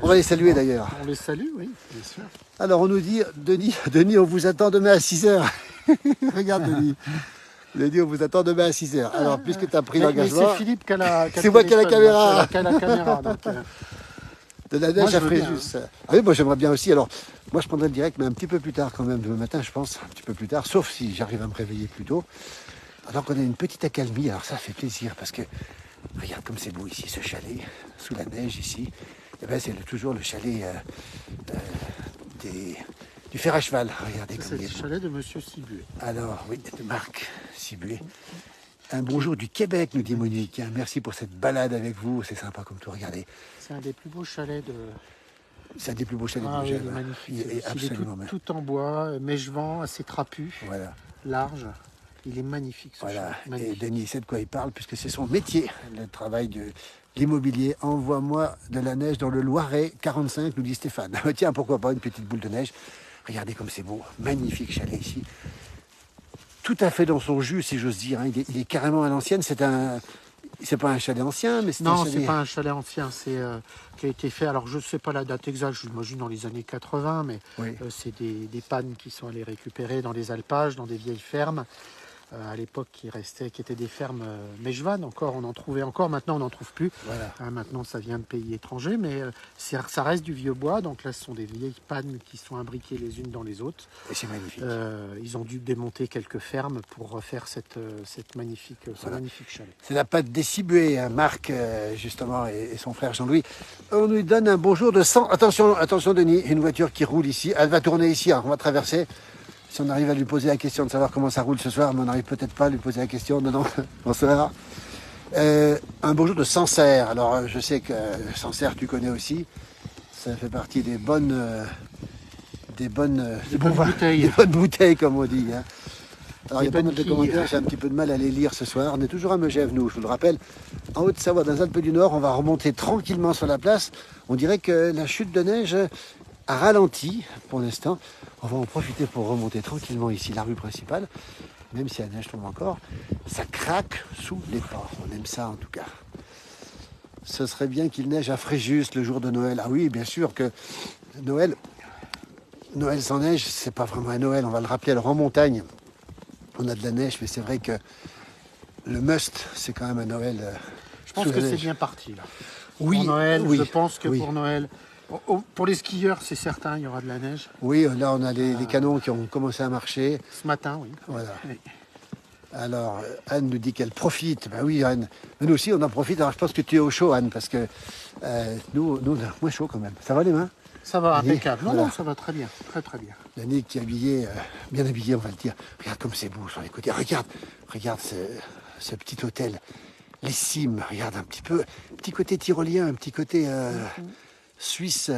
On va les saluer d'ailleurs. On les salue, oui, bien sûr. Alors, on nous dit, Denis, on vous attend demain à 6h. Regarde, Denis. Il a dit, on vous attend demain à 6h. Alors, puisque tu as pris l'engagement... C'est Philippe qui a la c'est moi qui ai la caméra. Donc, de la neige à Fréjus. Ah oui, moi j'aimerais bien aussi. Alors, moi je prendrai le direct, mais un petit peu plus tard quand même, demain matin, je pense. Un petit peu plus tard, sauf si j'arrive à me réveiller plus tôt. Alors qu'on a une petite accalmie, alors ça fait plaisir, parce que, regarde comme c'est beau ici, ce chalet, sous la neige ici. Et bien, c'est toujours le chalet du fer à cheval. Regardez Ça, comme c'est il le est beau. chalet de Monsieur Sibué. Alors, oui, de Marc Cibué. Un bonjour du Québec, nous dit Monique. Merci pour cette balade avec vous. C'est sympa comme tout. Regardez. C'est un des plus beaux chalets de... C'est un des plus beaux chalets Ah de oui, Megève. il est magnifique. Il est absolument Il est tout en bois, mèche-vent, assez trapu, Voilà. large. Il est magnifique ce Voilà. chalet. Et Magnifique. Denis sait de quoi il parle, puisque c'est son métier, le travail de l'immobilier. Envoie-moi de la neige dans le Loiret 45, nous dit Stéphane. Tiens, pourquoi pas une petite boule de neige. Regardez comme c'est beau. Magnifique chalet ici. Tout à fait dans son jus, si j'ose dire. Hein. Il est carrément à l'ancienne. C'est pas un chalet ancien, mais c'est un Non, chalet... c'est pas un chalet ancien, c'est qui a été fait. Alors je ne sais pas la date exacte, j'imagine dans les années 80, mais Oui. c'est des pannes qui sont allées récupérer dans les alpages, dans des vieilles fermes. À l'époque, qui étaient des fermes Mejvan, encore, on en trouvait encore. Maintenant, on n'en trouve plus. Voilà. Hein, maintenant, ça vient de pays étrangers, mais ça reste du vieux bois. Donc là, ce sont des vieilles pannes qui sont imbriquées les unes dans les autres. Et c'est magnifique. Ils ont dû démonter quelques fermes pour refaire ce magnifique chalet. C'est la patte des Cibué, hein, Marc, justement, et son frère Jean-Louis. On nous donne un bonjour de 100. Attention, attention, Denis, une voiture qui roule ici. Elle va tourner ici, hein, on va traverser. Si on arrive à lui poser la question de savoir comment ça roule ce soir, mais on n'arrive peut-être pas à lui poser la question. Non, bonsoir. Un bonjour de Sancerre. Alors, je sais que Sancerre, tu connais aussi. Ça fait partie des bonnes bouteilles. Des bonnes bouteilles, comme on dit. Hein. Alors, il y a pas bonnes mal de quilles. commentaires, j'ai un petit peu de mal à les lire ce soir. On est toujours à Megève, nous, je vous le rappelle. En Haute-Savoie, dans les Alpes du Nord, on va remonter tranquillement sur la place. On dirait que la chute de neige a ralenti pour l'instant. On va en profiter pour remonter tranquillement ici, la rue principale. Même si la neige tombe encore, ça craque sous les pas. On aime ça en tout cas. Ce serait bien qu'il neige à Fréjus le jour de Noël. Ah oui, bien sûr que Noël sans neige, c'est pas vraiment un Noël. On va le rappeler, alors en montagne, on a de la neige, mais c'est vrai que le must, c'est quand même un Noël. Je pense que c'est bien parti là. Oui, pour Noël, oui, je pense que oui. pour Noël, pour les skieurs, c'est certain, il y aura de la neige. Oui, là on a les canons qui ont commencé à marcher. Ce matin, oui. Voilà. Oui. Alors, Anne nous dit qu'elle profite. Ben oui, Anne. Mais nous aussi, on en profite. Alors, je pense que tu es au chaud, Anne, parce que nous, on a moins chaud quand même. Ça va les mains? Ça va, Annie, impeccable. Non, voilà. non, ça va très bien, très très bien. Yannick qui est habillé, bien habillé, on va le dire. Regarde comme c'est beau sur les côtés. Regarde ce petit hôtel. Les cimes, regarde un petit côté tyrolien, un petit côté suisse.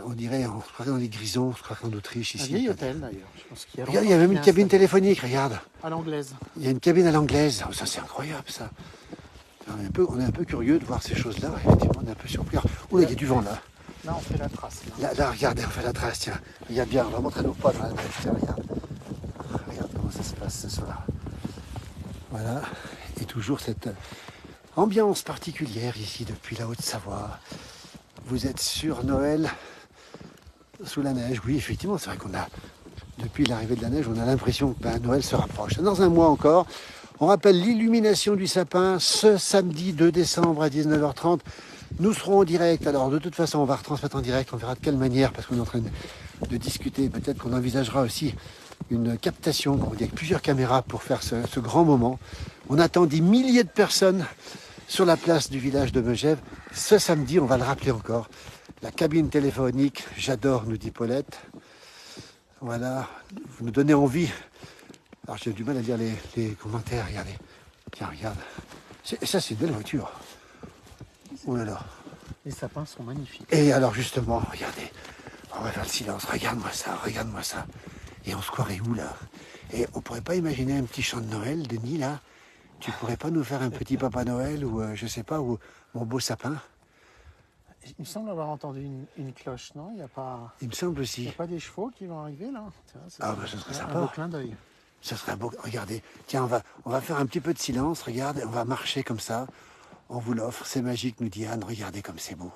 On dirait, on se croirait dans les Grisons, on se croirait en Autriche Un ici. vieil hôtel d'ailleurs. Je pense qu'il y a Regarde, il y a même une cabine téléphonique, regarde. à l'anglaise. Il y a une cabine à l'anglaise. Oh, ça, c'est incroyable, ça. On est un peu curieux de voir ces choses-là. Effectivement, on est un peu surpris. Oh là, il y a du vent, là. Là, on fait la trace. Là. Là, regardez, on fait la trace, tiens. Regarde bien, on va montrer nos potes. Tiens, regarde. Regarde comment ça se passe ce soir. Voilà. Et toujours cette ambiance particulière ici depuis la Haute-Savoie. Vous êtes sur Noël sous la neige. Oui, effectivement, c'est vrai qu'on a, depuis l'arrivée de la neige, on a l'impression que Noël se rapproche. Dans un mois encore, on rappelle l'illumination du sapin ce samedi 2 décembre à 19h30. Nous serons en direct. Alors, de toute façon, on va retransmettre en direct. On verra de quelle manière, parce qu'on est en train de discuter. Peut-être qu'on envisagera aussi une captation, avec plusieurs caméras pour faire ce grand moment. On attend des milliers de personnes sur la place du village de Megève. Ce samedi, on va le rappeler encore, la cabine téléphonique, j'adore, nous dit Paulette. Voilà, vous nous donnez envie. Alors j'ai du mal à lire les commentaires, regardez. Tiens, regarde. Ça, c'est une belle voiture. Oh là là. Les sapins sont magnifiques. Et alors justement, regardez, on va faire le silence, regarde-moi ça. Et on se croirait où là? Et on pourrait pas imaginer un petit chant de Noël, Denis, là? Tu pourrais pas nous faire un petit Papa Noël ou je sais pas, ou mon beau sapin? Il me semble avoir entendu une cloche, non? Il n'y a pas... Il me semble Il aussi. n'y a pas des chevaux qui vont arriver là? Ah bah ce serait un sympa. beau clin d'œil. Ce serait beau. Regardez, tiens, on va faire un petit peu de silence, regarde, on va marcher comme ça. On vous l'offre, c'est magique, nous dit Anne, regardez comme c'est beau.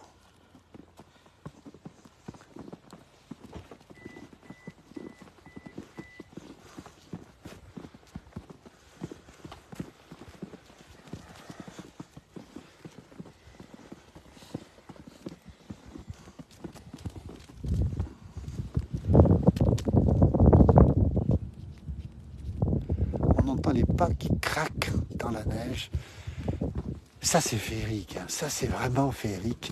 On n'entend les pas qui craquent dans la neige. Ça c'est féerique, hein. Ça c'est vraiment féerique.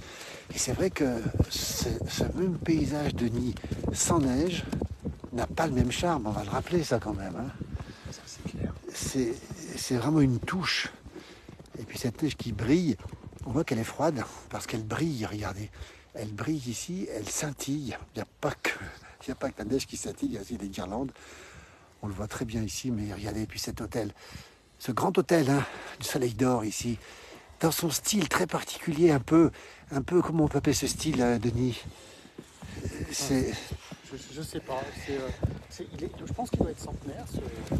Et c'est vrai que ce même paysage de Denis sans neige n'a pas le même charme, on va le rappeler ça quand même, hein. Ça, c'est clair. C'est vraiment une touche. Et puis cette neige qui brille, on voit qu'elle est froide parce qu'elle brille, regardez. Elle brille ici, elle scintille. Il n'y a pas que la neige qui scintille, il y a aussi des guirlandes. On le voit très bien ici, mais regardez, et puis cet hôtel, ce grand hôtel, hein, du Soleil d'Or ici, dans son style très particulier, un peu, comment on peut appeler ce style, Denis? C'est... Je sais pas. Je pense qu'il doit être centenaire.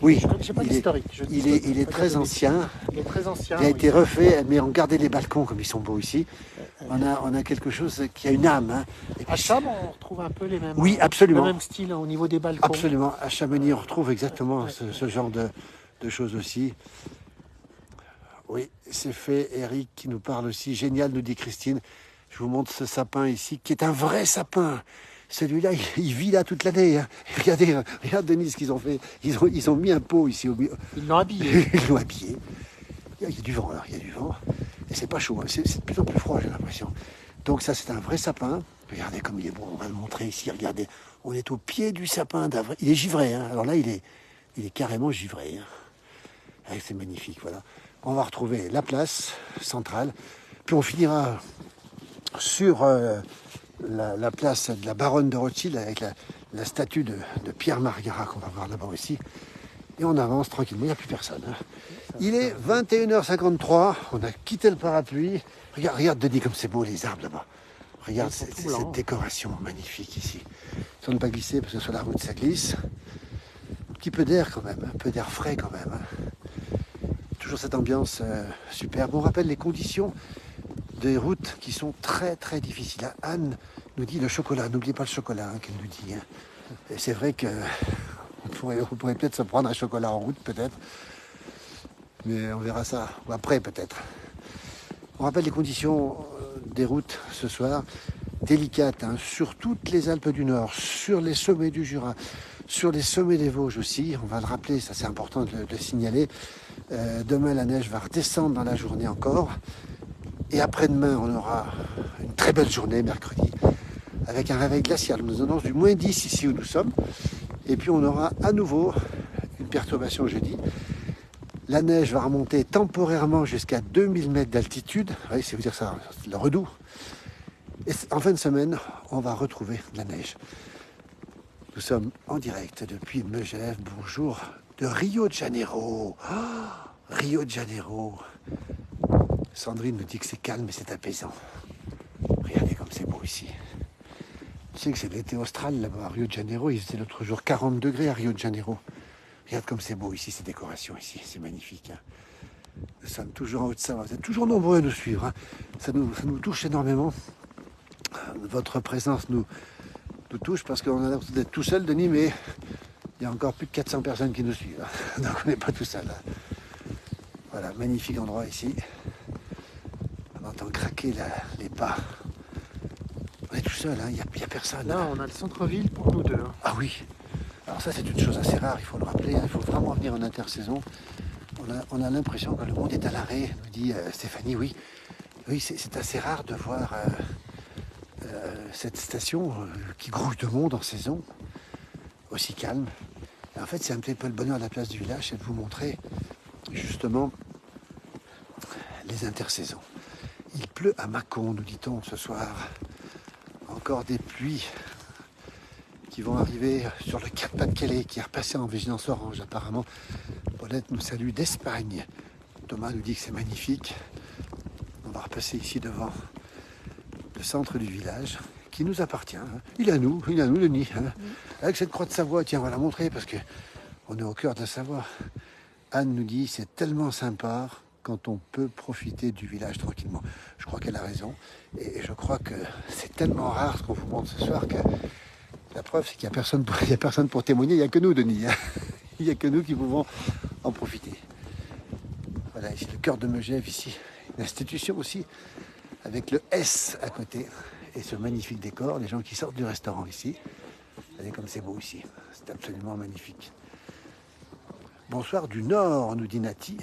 Oui, je n'ai pas l'historique. Il est très ancien. Il est très ancien. Il a été refait, mais on gardait les balcons comme ils sont beaux ici. On a quelque chose qui a une âme, hein. Et puis, à Cham, on retrouve un peu les mêmes. Oui, absolument. Le même style au niveau des balcons. Absolument. À Chamonix, on retrouve exactement ce genre de choses aussi. Oui, c'est fait. Eric qui nous parle aussi. Génial, nous dit Christine. Je vous montre ce sapin ici, qui est un vrai sapin. Celui-là, il vit là toute l'année, hein. Regardez, regarde Denis ce qu'ils ont fait. Ils ont mis un pot ici au milieu. Ils l'ont habillé. Ils l'ont habillé. Il y a du vent là, il y a du vent. Et c'est pas chaud, hein. C'est de plus en plus froid, j'ai l'impression. Donc ça, c'est un vrai sapin. Regardez comme il est beau, on va le montrer ici. Regardez, on est au pied du sapin d'un vrai... Il est givré, hein. Alors là, il est carrément givré, hein. C'est magnifique, voilà. On va retrouver la place centrale. Puis on finira sur la place de la baronne de Rothschild avec la statue de Pierre Margara qu'on va voir d'abord ici. Et on avance tranquillement, il n'y a plus personne, hein. Il est 21h53, on a quitté le parapluie. Regarde Denis comme c'est beau les arbres là-bas. Regarde cette décoration magnifique ici. Si on ne pas glisser parce que sur la route ça glisse. Un petit peu d'air quand même, un peu d'air frais quand même, hein. Toujours cette ambiance superbe. On rappelle les conditions des routes qui sont très très difficiles. Anne nous dit le chocolat, n'oubliez pas le chocolat, hein, qu'elle nous dit, hein. Et c'est vrai que on pourrait peut-être se prendre un chocolat en route peut-être. Mais on verra ça, ou après peut-être. On rappelle les conditions des routes ce soir, délicates, hein, sur toutes les Alpes du Nord, sur les sommets du Jura, sur les sommets des Vosges aussi. On va le rappeler, ça c'est important de le signaler. Demain la neige va redescendre dans la journée encore. Et après-demain on aura une très belle journée, mercredi, avec un réveil glacial. On nous annonce du -10 ici où nous sommes. Et puis on aura à nouveau une perturbation jeudi. La neige va remonter temporairement jusqu'à 2000 mètres d'altitude. Oui, c'est vous dire ça, le redout. Et en fin de semaine, on va retrouver de la neige. Nous sommes en direct depuis Megève. Bonjour de Rio de Janeiro. Oh, Rio de Janeiro. Sandrine nous dit que c'est calme et c'est apaisant. Regardez comme c'est beau ici. Tu sais que c'est l'été austral là-bas à Rio de Janeiro. Il faisait l'autre jour 40 degrés à Rio de Janeiro. Regarde comme c'est beau ici, ces décorations ici, c'est magnifique, hein. Nous sommes toujours en Haute-Savoie, vous êtes toujours nombreux à nous suivre, hein. Ça nous touche énormément. Votre présence nous touche parce qu'on a l'impression d'être tout seul, Denis, mais il y a encore plus de 400 personnes qui nous suivent, hein. Donc on n'est pas tout seul, hein. Voilà, magnifique endroit ici. On entend craquer les pas. On est tout seul, hein. Il n'y a personne. Là, on a le centre-ville pour nous deux, hein. Ah oui. Alors ça, c'est une chose assez rare, il faut le rappeler, hein. Il faut vraiment venir en intersaison. On a l'impression que le monde est à l'arrêt, nous dit Stéphanie. Oui, c'est assez rare de voir cette station qui grouille de monde en saison, aussi calme. Et en fait, c'est un petit peu le bonheur de la place du village, c'est de vous montrer justement les intersaisons. Il pleut à Mâcon, nous dit-on ce soir. Encore des pluies qui vont arriver sur le Cap Pas-de-Calais, qui est repassé en vigilance orange apparemment. Paulette nous salue d'Espagne. Thomas nous dit que c'est magnifique. On va repasser ici devant le centre du village, qui nous appartient, hein. Il est à nous, le nid, hein. Avec cette croix de Savoie, tiens, on va la montrer parce que on est au cœur de la Savoie. Anne nous dit, c'est tellement sympa quand on peut profiter du village tranquillement. Je crois qu'elle a raison. Et je crois que c'est tellement rare ce qu'on vous montre ce soir que la preuve, c'est qu'il n'y a personne pour témoigner, il n'y a que nous, Denis, hein. Il n'y a que nous qui pouvons en profiter. Voilà, ici le cœur de Megève, ici, une institution aussi, avec le S à côté, et ce magnifique décor, les gens qui sortent du restaurant ici. Regardez comme c'est beau ici, c'est absolument magnifique. Bonsoir du Nord, nous dit Nati.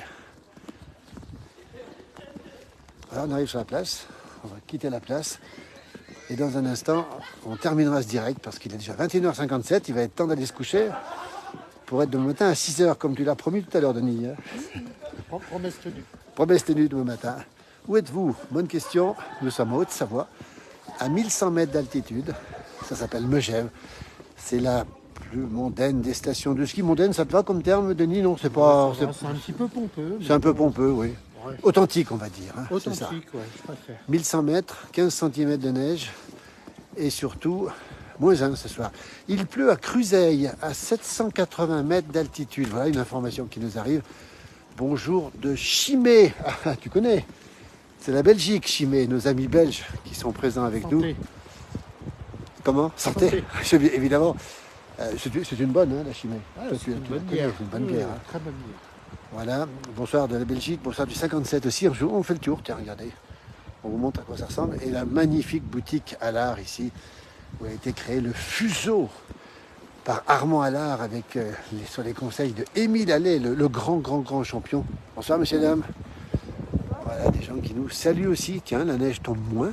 Voilà, on arrive sur la place, on va quitter la place. Et dans un instant, on terminera ce direct parce qu'il est déjà 21h57. Il va être temps d'aller se coucher pour être demain matin à 6h, comme tu l'as promis tout à l'heure, Denis. Promesse tenue. Promesse tenue demain matin. Où êtes-vous? Bonne question. Nous sommes en Haute-Savoie, à 1100 mètres d'altitude. Ça s'appelle Megève. C'est la plus mondaine des stations de ski. Mondaine, ça te va comme terme, Denis? Non, c'est pas. C'est un petit peu pompeux. C'est un peu pompeux, oui. Ouais. Authentique, on va dire. Hein, Authentique, oui, je préfère. 1100 mètres, 15 cm de neige et surtout -1 ce soir. Il pleut à Cruseilles, à 780 mètres d'altitude. Voilà une information qui nous arrive. Bonjour de Chimay. Ah, tu connais? C'est la Belgique, Chimay, nos amis belges qui sont présents avec Santé. nous. Comment? Santé. Évidemment. C'est une bonne, hein, la Chimay. Ah, Toi, c'est une bonne bière. C'est une bonne bière. Hein. Très bonne bière. Voilà, bonsoir de la Belgique, bonsoir du 57 aussi. On fait le tour, tiens, regardez. On vous montre à quoi ça ressemble. Et la magnifique boutique Allard ici, où a été créé le Fuseau par Armand Allard avec sur les conseils de Émile Allais, le grand champion. Bonsoir, messieurs, dames. Voilà, des gens qui nous saluent aussi. Tiens, la neige tombe moins.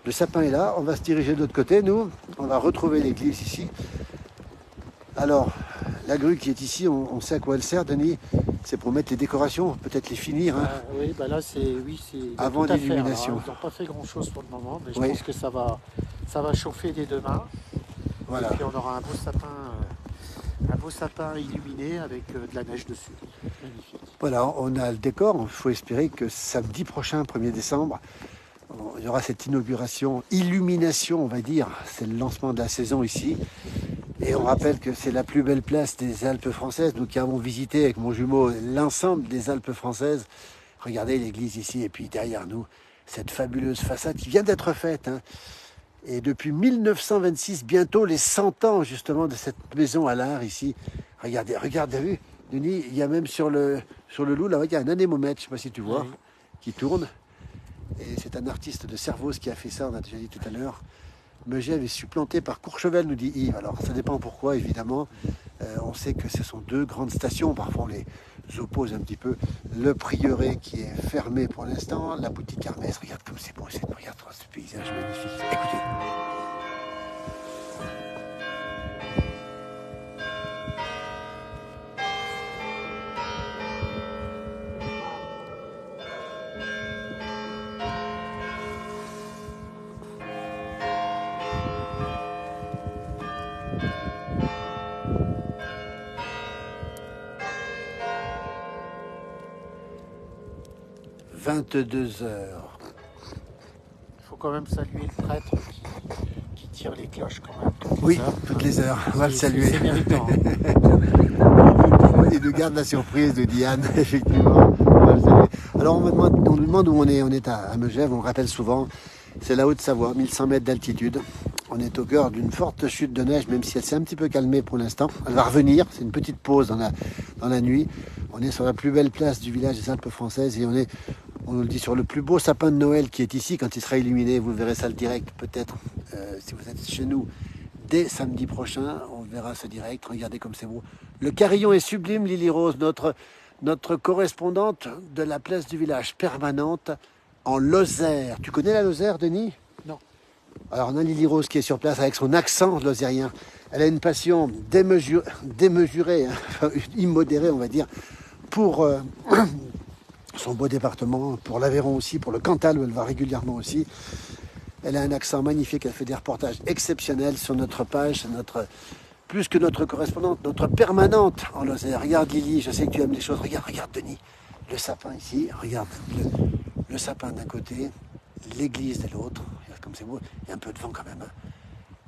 Le sapin est là. On va se diriger de l'autre côté. Nous, on va retrouver l'église ici. Alors, la grue qui est ici, on sait à quoi elle sert, Denis. C'est pour mettre les décorations, peut-être les finir. Hein. Oui, bah là, c'est avant l'illumination. Ils n'ont pas fait grand-chose pour le moment, mais je Oui. pense que ça va chauffer dès demain. Voilà. Et puis on aura un beau sapin illuminé avec de la neige dessus. Magnifique. Voilà, on a le décor. Il faut espérer que samedi prochain, 1er décembre, il y aura cette inauguration, illumination, on va dire. C'est le lancement de la saison ici. Et on rappelle que c'est la plus belle place des Alpes françaises. Nous qui avons visité avec mon jumeau l'ensemble des Alpes françaises. Regardez l'église ici et puis derrière nous, cette fabuleuse façade qui vient d'être faite. Hein. Et depuis 1926, bientôt les 100 ans justement de cette maison Allard ici. Regardez, t'as vu, Denis, il y a même sur le loup, là, il y a un anémomètre, je ne sais pas si tu vois, Oui. qui tourne. Et c'est un artiste de Servoz qui a fait ça, on a déjà dit tout à l'heure. Megève est supplanté par Courchevel, nous dit Yves. Alors, ça dépend pourquoi, évidemment. On sait que ce sont deux grandes stations. Parfois, on les oppose un petit peu. Le prieuré qui est fermé pour l'instant. La boutique Hermès. Regarde comme c'est beau. Regarde ce paysage magnifique. Écoutez. « 22 heures. Il faut quand même saluer le prêtre qui tire les cloches quand même. Oui, toutes les heures. On va le saluer. C'est méritant. Il nous garde la surprise de Diane, effectivement. On va le saluer. Alors, on nous demande où on est. On est à Megève, on le rappelle souvent. C'est la Haute-Savoie, 1100 mètres d'altitude. On est au cœur d'une forte chute de neige, même si elle s'est un petit peu calmée pour l'instant. Elle va revenir, c'est une petite pause dans la nuit. On est sur la plus belle place du village des Alpes françaises et on nous le dit, sur le plus beau sapin de Noël qui est ici. Quand il sera illuminé, vous verrez ça le direct peut-être, si vous êtes chez nous, dès samedi prochain. On verra ce direct, regardez comme c'est beau. Le carillon est sublime, Lily Rose, notre correspondante de la place du village permanente en Lozère. Tu connais la Lozère, Denis? Non. Alors on a Lily Rose qui est sur place avec son accent lozérien. Elle a une passion démesurée, hein, immodérée on va dire, pour son beau département, pour l'Aveyron aussi, pour le Cantal où elle va régulièrement aussi. Elle a un accent magnifique, elle fait des reportages exceptionnels sur notre page, plus que notre correspondante, notre permanente en Lozère. Regarde Lily, je sais que tu aimes les choses. Regarde Denis, le sapin ici, regarde le sapin d'un côté, l'église de l'autre. Regarde comme c'est beau, il y a un peu de vent quand même. Hein.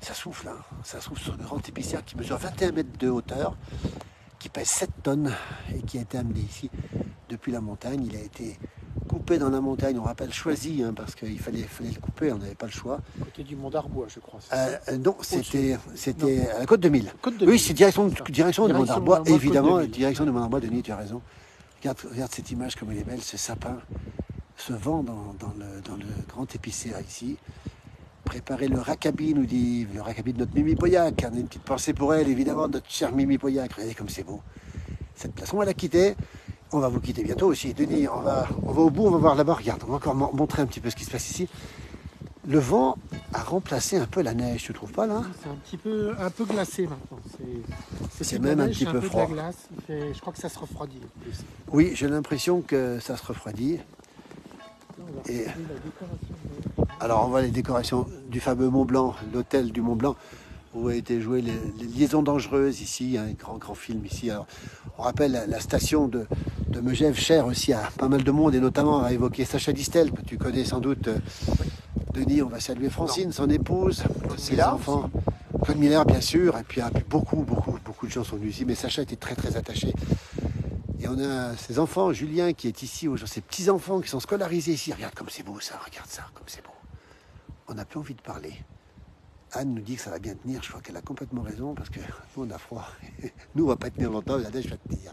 Ça souffle, hein. Ça souffle sur une grande épicière qui mesure 21 mètres de hauteur, qui pèse 7 tonnes et qui a été amené ici depuis la montagne. Il a été coupé dans la montagne, on rappelle choisi, hein, parce qu'il fallait le couper, on n'avait pas le choix. Côté du Mont d'Arbois, je crois. Non, c'était à la Côte de Mille. Oui, c'est direction du Mont d'Arbois, Côte évidemment, de Mille. direction du Mont d'Arbois, Denis, tu as raison. Regarde cette image comme elle est belle, ce sapin, ce vent dans le grand épicéa ici. Préparer le rackabi, nous dit le rackabi de notre Mimi Pauillac. On a une petite pensée pour elle, évidemment, notre chère Mimi Pauillac. Regardez comme c'est beau. Cette place, on va la quitter. On va vous quitter bientôt aussi. Denis, on va au bout, on va voir là-bas. Regarde, on va encore montrer un petit peu ce qui se passe ici. Le vent a remplacé un peu la neige, tu trouves pas là? C'est un peu glacé maintenant. C'est même un petit peu froid. De la glace. Je crois que ça se refroidit. Oui, j'ai l'impression que ça se refroidit. Et... Alors on voit les décorations du fameux Mont Blanc, l'hôtel du Mont Blanc, où a été joué les Liaisons dangereuses ici, un grand film ici. Alors, on rappelle la station de Megève, chère aussi à pas mal de monde, et notamment à évoquer Sacha Distel, que tu connais sans doute. Denis, on va saluer Francine, son épouse, ses enfants. Claude Miller, bien sûr, et puis beaucoup de gens sont venus ici, mais Sacha était très attaché. Et on a ses enfants, Julien qui est ici, ses petits-enfants qui sont scolarisés ici. Regarde comme c'est beau ça, regarde ça, comme c'est beau. On n'a plus envie de parler. Anne nous dit que ça va bien tenir, je crois qu'elle a complètement raison, parce que nous on a froid. Nous on va pas tenir longtemps, la neige va tenir.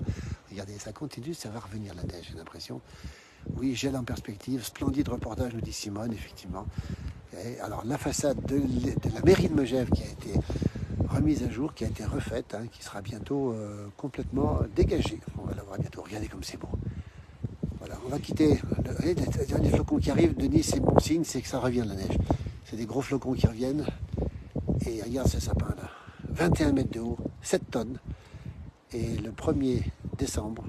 Regardez, ça continue, ça va revenir la neige, j'ai l'impression. Oui, gel en perspective, splendide reportage, nous dit Simone, effectivement. Et alors la façade de la mairie de Megève qui a été remise à jour, qui a été refaite, qui sera bientôt complètement dégagée. On va la voir bientôt, regardez comme c'est beau. Voilà, on va quitter les flocons qui arrivent. Denis, c'est bon signe, c'est que ça revient la neige. C'est des gros flocons qui reviennent. Et regarde ce sapin là, 21 mètres de haut, 7 tonnes. Et le 1er décembre,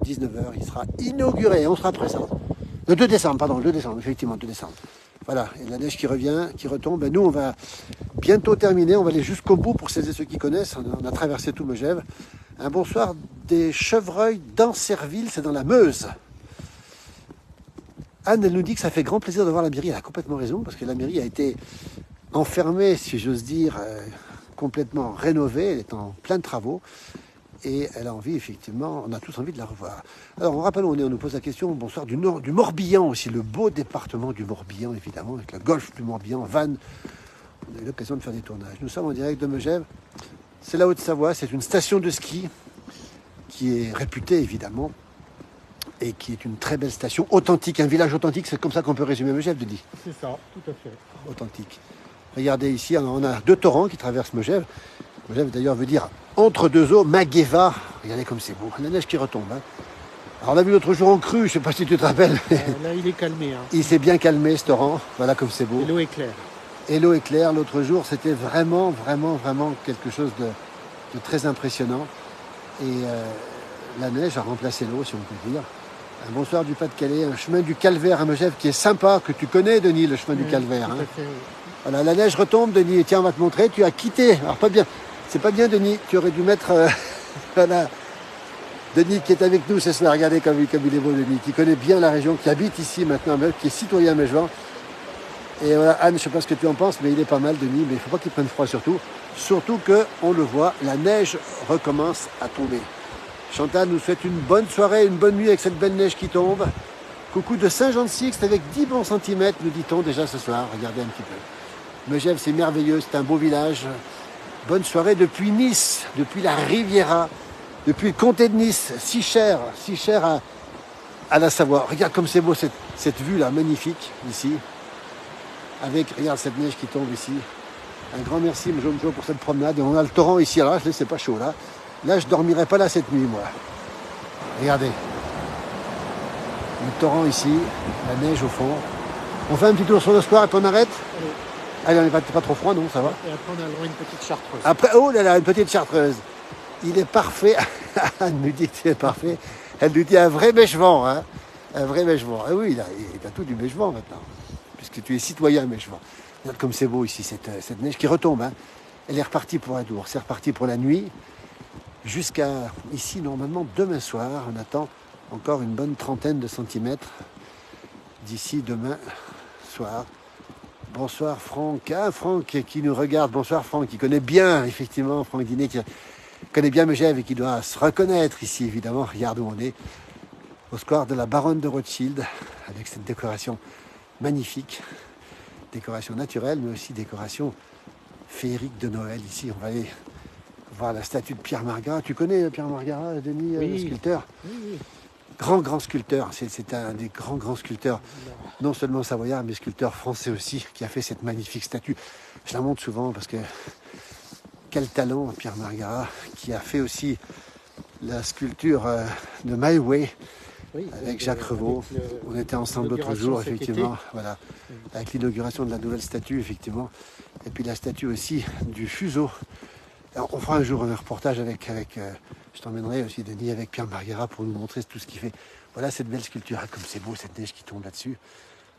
19h, il sera inauguré, on sera présent. Le 2 décembre, pardon, le 2 décembre, effectivement, 2 décembre. Voilà, et la neige qui revient, qui retombe. Et nous, on va bientôt terminer, on va aller jusqu'au bout pour celles et ceux qui connaissent. On a traversé tout Megève. Un bonsoir des chevreuils d'Ancerville, c'est dans la Meuse. Anne, elle nous dit que ça fait grand plaisir de voir la mairie. Elle a complètement raison, parce que la mairie a été enfermée, si j'ose dire, complètement rénovée. Elle est en plein de travaux. Et elle a envie, effectivement, on a tous envie de la revoir. Alors, on rappelle, on nous pose la question, bonsoir, du Morbihan aussi, le beau département du Morbihan, évidemment, avec le golfe du Morbihan, Vannes. On a eu l'occasion de faire des tournages. Nous sommes en direct de Megève. C'est la Haute-Savoie, c'est une station de ski qui est réputée, évidemment, et qui est une très belle station, authentique, un village authentique, c'est comme ça qu'on peut résumer Megève, Denis. C'est ça, tout à fait. Authentique. Regardez ici, on a 2 torrents qui traversent Megève. Megève d'ailleurs veut dire entre 2 eaux, Magueva. Regardez comme c'est beau, la neige qui retombe. Alors on l'a vu l'autre jour en crue, je ne sais pas si tu te rappelles. Là il est calmé. Il s'est bien calmé ce torrent, voilà comme c'est beau. Et l'eau est claire. Et l'eau est claire, l'autre jour c'était vraiment quelque chose de très impressionnant. Et la neige a remplacé l'eau, si on peut dire. Un bonsoir du Pas-de-Calais, un chemin du Calvaire à Megève qui est sympa, que tu connais Denis, le chemin du Calvaire. Fait, oui. Voilà, la neige retombe, Denis, et tiens, on va te montrer, tu as quitté, alors pas bien, c'est pas bien Denis, tu aurais dû mettre, voilà, Denis qui est avec nous ce soir, regardez comme il est beau Denis, qui connaît bien la région, qui habite ici maintenant, qui est citoyen Megevant. Et voilà, Anne, je sais pas ce que tu en penses, mais il est pas mal Denis, mais il faut pas qu'il prenne froid surtout qu'on le voit, la neige recommence à tomber. Chantal nous souhaite une bonne soirée, une bonne nuit avec cette belle neige qui tombe. Coucou de Saint-Jean-de-Sixte avec 10 bons centimètres, nous dit-on déjà ce soir. Regardez un petit peu. Megève, c'est merveilleux, c'est un beau village. Bonne soirée depuis Nice, depuis la Riviera, depuis le comté de Nice, si cher à la Savoie. Regarde comme c'est beau cette vue-là, magnifique, ici. Avec, regarde cette neige qui tombe ici. Un grand merci, Jaune Joe, pour cette promenade. Et on a le torrent ici, alors là, c'est pas chaud, là. Là, je dormirai pas là cette nuit, moi. Regardez. Le torrent ici, la neige au fond. On fait un petit tour sur le square et puis on arrête. Allez, on n'est pas trop froid, non, ça va. Et après, on a le droit à une petite chartreuse. Après, oh là là, une petite chartreuse. Il est parfait. Elle nous dit que c'est parfait. Elle nous dit un vrai mèche-vent, hein. Un vrai mèche-vent. Ah oui, il a tout du mèche-vent maintenant. Puisque tu es citoyen mèche-vent. Regarde comme c'est beau ici, cette neige qui retombe, hein. Elle est repartie pour un tour. C'est reparti pour la nuit. Jusqu'à ici, normalement, demain soir. On attend encore une bonne trentaine de centimètres d'ici demain soir. Bonsoir Franck. Ah, Franck qui nous regarde. Bonsoir Franck, qui connaît bien, effectivement, Franck Dinet, qui connaît bien Megève et qui doit se reconnaître ici, évidemment. Regarde où on est. Au square de la Baronne de Rothschild, avec cette décoration magnifique. Décoration naturelle, mais aussi décoration féerique de Noël. Ici, on va aller voir la statue de Pierre Margarat. Tu connais Pierre Margarat, Denis, oui. Le sculpteur? Oui. Grand sculpteur. C'est un des grands sculpteurs, non seulement savoyard, mais sculpteur français aussi, qui a fait cette magnifique statue. Je la montre souvent parce que quel talent, Pierre Margarat, qui a fait aussi la sculpture de My Way Oui, avec Jacques Revaux. On était ensemble l'autre jour, effectivement, voilà, avec l'inauguration de la nouvelle statue, effectivement. Et puis la statue aussi du fuseau. Alors, on fera un jour un reportage avec je t'emmènerai aussi, Denis, avec Pierre Marguera pour nous montrer tout ce qu'il fait. Voilà cette belle sculpture. Ah, comme c'est beau, cette neige qui tombe là-dessus.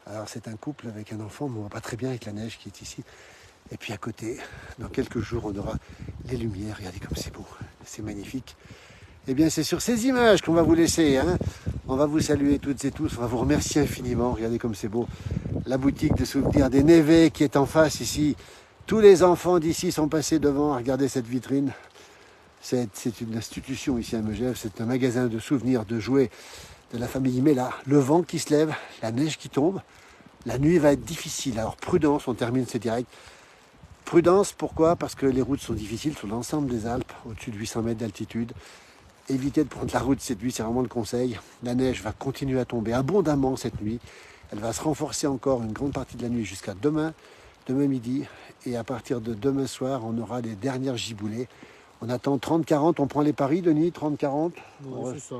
Alors, c'est un couple avec un enfant, mais on ne voit pas très bien avec la neige qui est ici. Et puis à côté, dans quelques jours, on aura les lumières. Regardez comme c'est beau, c'est magnifique. Eh bien, c'est sur ces images qu'on va vous laisser. Hein. On va vous saluer toutes et tous. On va vous remercier infiniment. Regardez comme c'est beau. La boutique de souvenirs des Névés qui est en face ici. Tous les enfants d'ici sont passés devant. Regardez cette vitrine. C'est une institution ici à Megève. C'est un magasin de souvenirs, de jouets de la famille Mella. Le vent qui se lève, la neige qui tombe. La nuit va être difficile. Alors prudence, on termine ce direct. Prudence, pourquoi? Parce que les routes sont difficiles sur l'ensemble des Alpes, au-dessus de 800 mètres d'altitude. Évitez de prendre la route cette nuit, c'est vraiment le conseil. La neige va continuer à tomber abondamment cette nuit. Elle va se renforcer encore une grande partie de la nuit jusqu'à demain midi. Et à partir de demain soir, on aura les dernières giboulées. On attend 30-40, on prend les paris, Denis, 30-40. Ouais, c'est ça.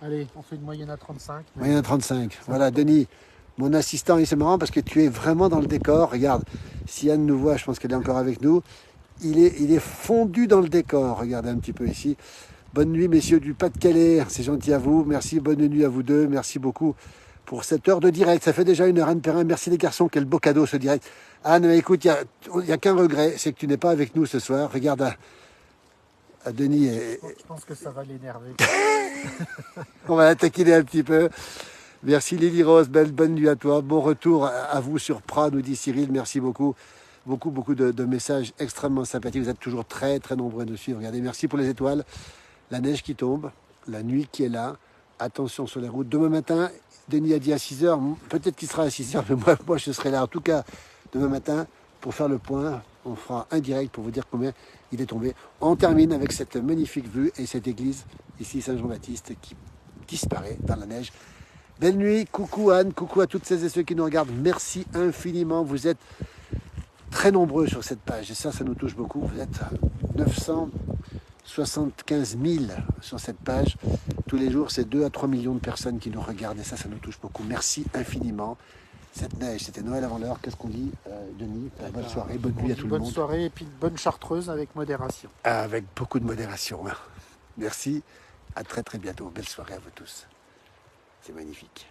Allez, on fait une moyenne à 35. Moyenne à 35. Voilà, Denis, mon assistant, c'est marrant parce que tu es vraiment dans le décor. Regarde, si Anne nous voit, je pense qu'elle est encore avec nous. Il est fondu dans le décor. Regardez un petit peu ici. Bonne nuit, messieurs du Pas-de-Calais. C'est gentil à vous. Merci, bonne nuit à vous deux. Merci beaucoup pour cette heure de direct. Ça fait déjà 1 heure, Anne Perrin. Merci les garçons. Quel beau cadeau ce direct. Anne, écoute, il n'y a qu'un regret, c'est que tu n'es pas avec nous ce soir. Regarde à Denis. Je pense que ça va l'énerver. On va la taquiner un petit peu. Merci Lily Rose. Bonne nuit à toi. Bon retour à vous sur Prat, nous dit Cyril. Merci beaucoup. Beaucoup de messages extrêmement sympathiques. Vous êtes toujours très nombreux à nous suivre. Regardez, merci pour les étoiles. La neige qui tombe, la nuit qui est là, attention sur les routes. Demain matin, Denis a dit à 6h, peut-être qu'il sera à 6h, mais moi je serai là. En tout cas, demain matin, pour faire le point, on fera un direct pour vous dire combien il est tombé. On termine avec cette magnifique vue et cette église, ici Saint-Jean-Baptiste, qui disparaît dans la neige. Belle nuit, coucou Anne, coucou à toutes celles et ceux qui nous regardent. Merci infiniment, vous êtes très nombreux sur cette page et ça nous touche beaucoup. Vous êtes 975 000 sur cette page. Tous les jours, c'est 2 à 3 millions de personnes qui nous regardent et ça nous touche beaucoup. Merci infiniment. Cette neige, c'était Noël avant l'heure. Qu'est-ce qu'on dit, Denis? Bonne soirée, bonne nuit à tout le monde. Bonne soirée et puis bonne chartreuse avec modération. Avec beaucoup de modération. Merci. À très bientôt. Belle soirée à vous tous. C'est magnifique.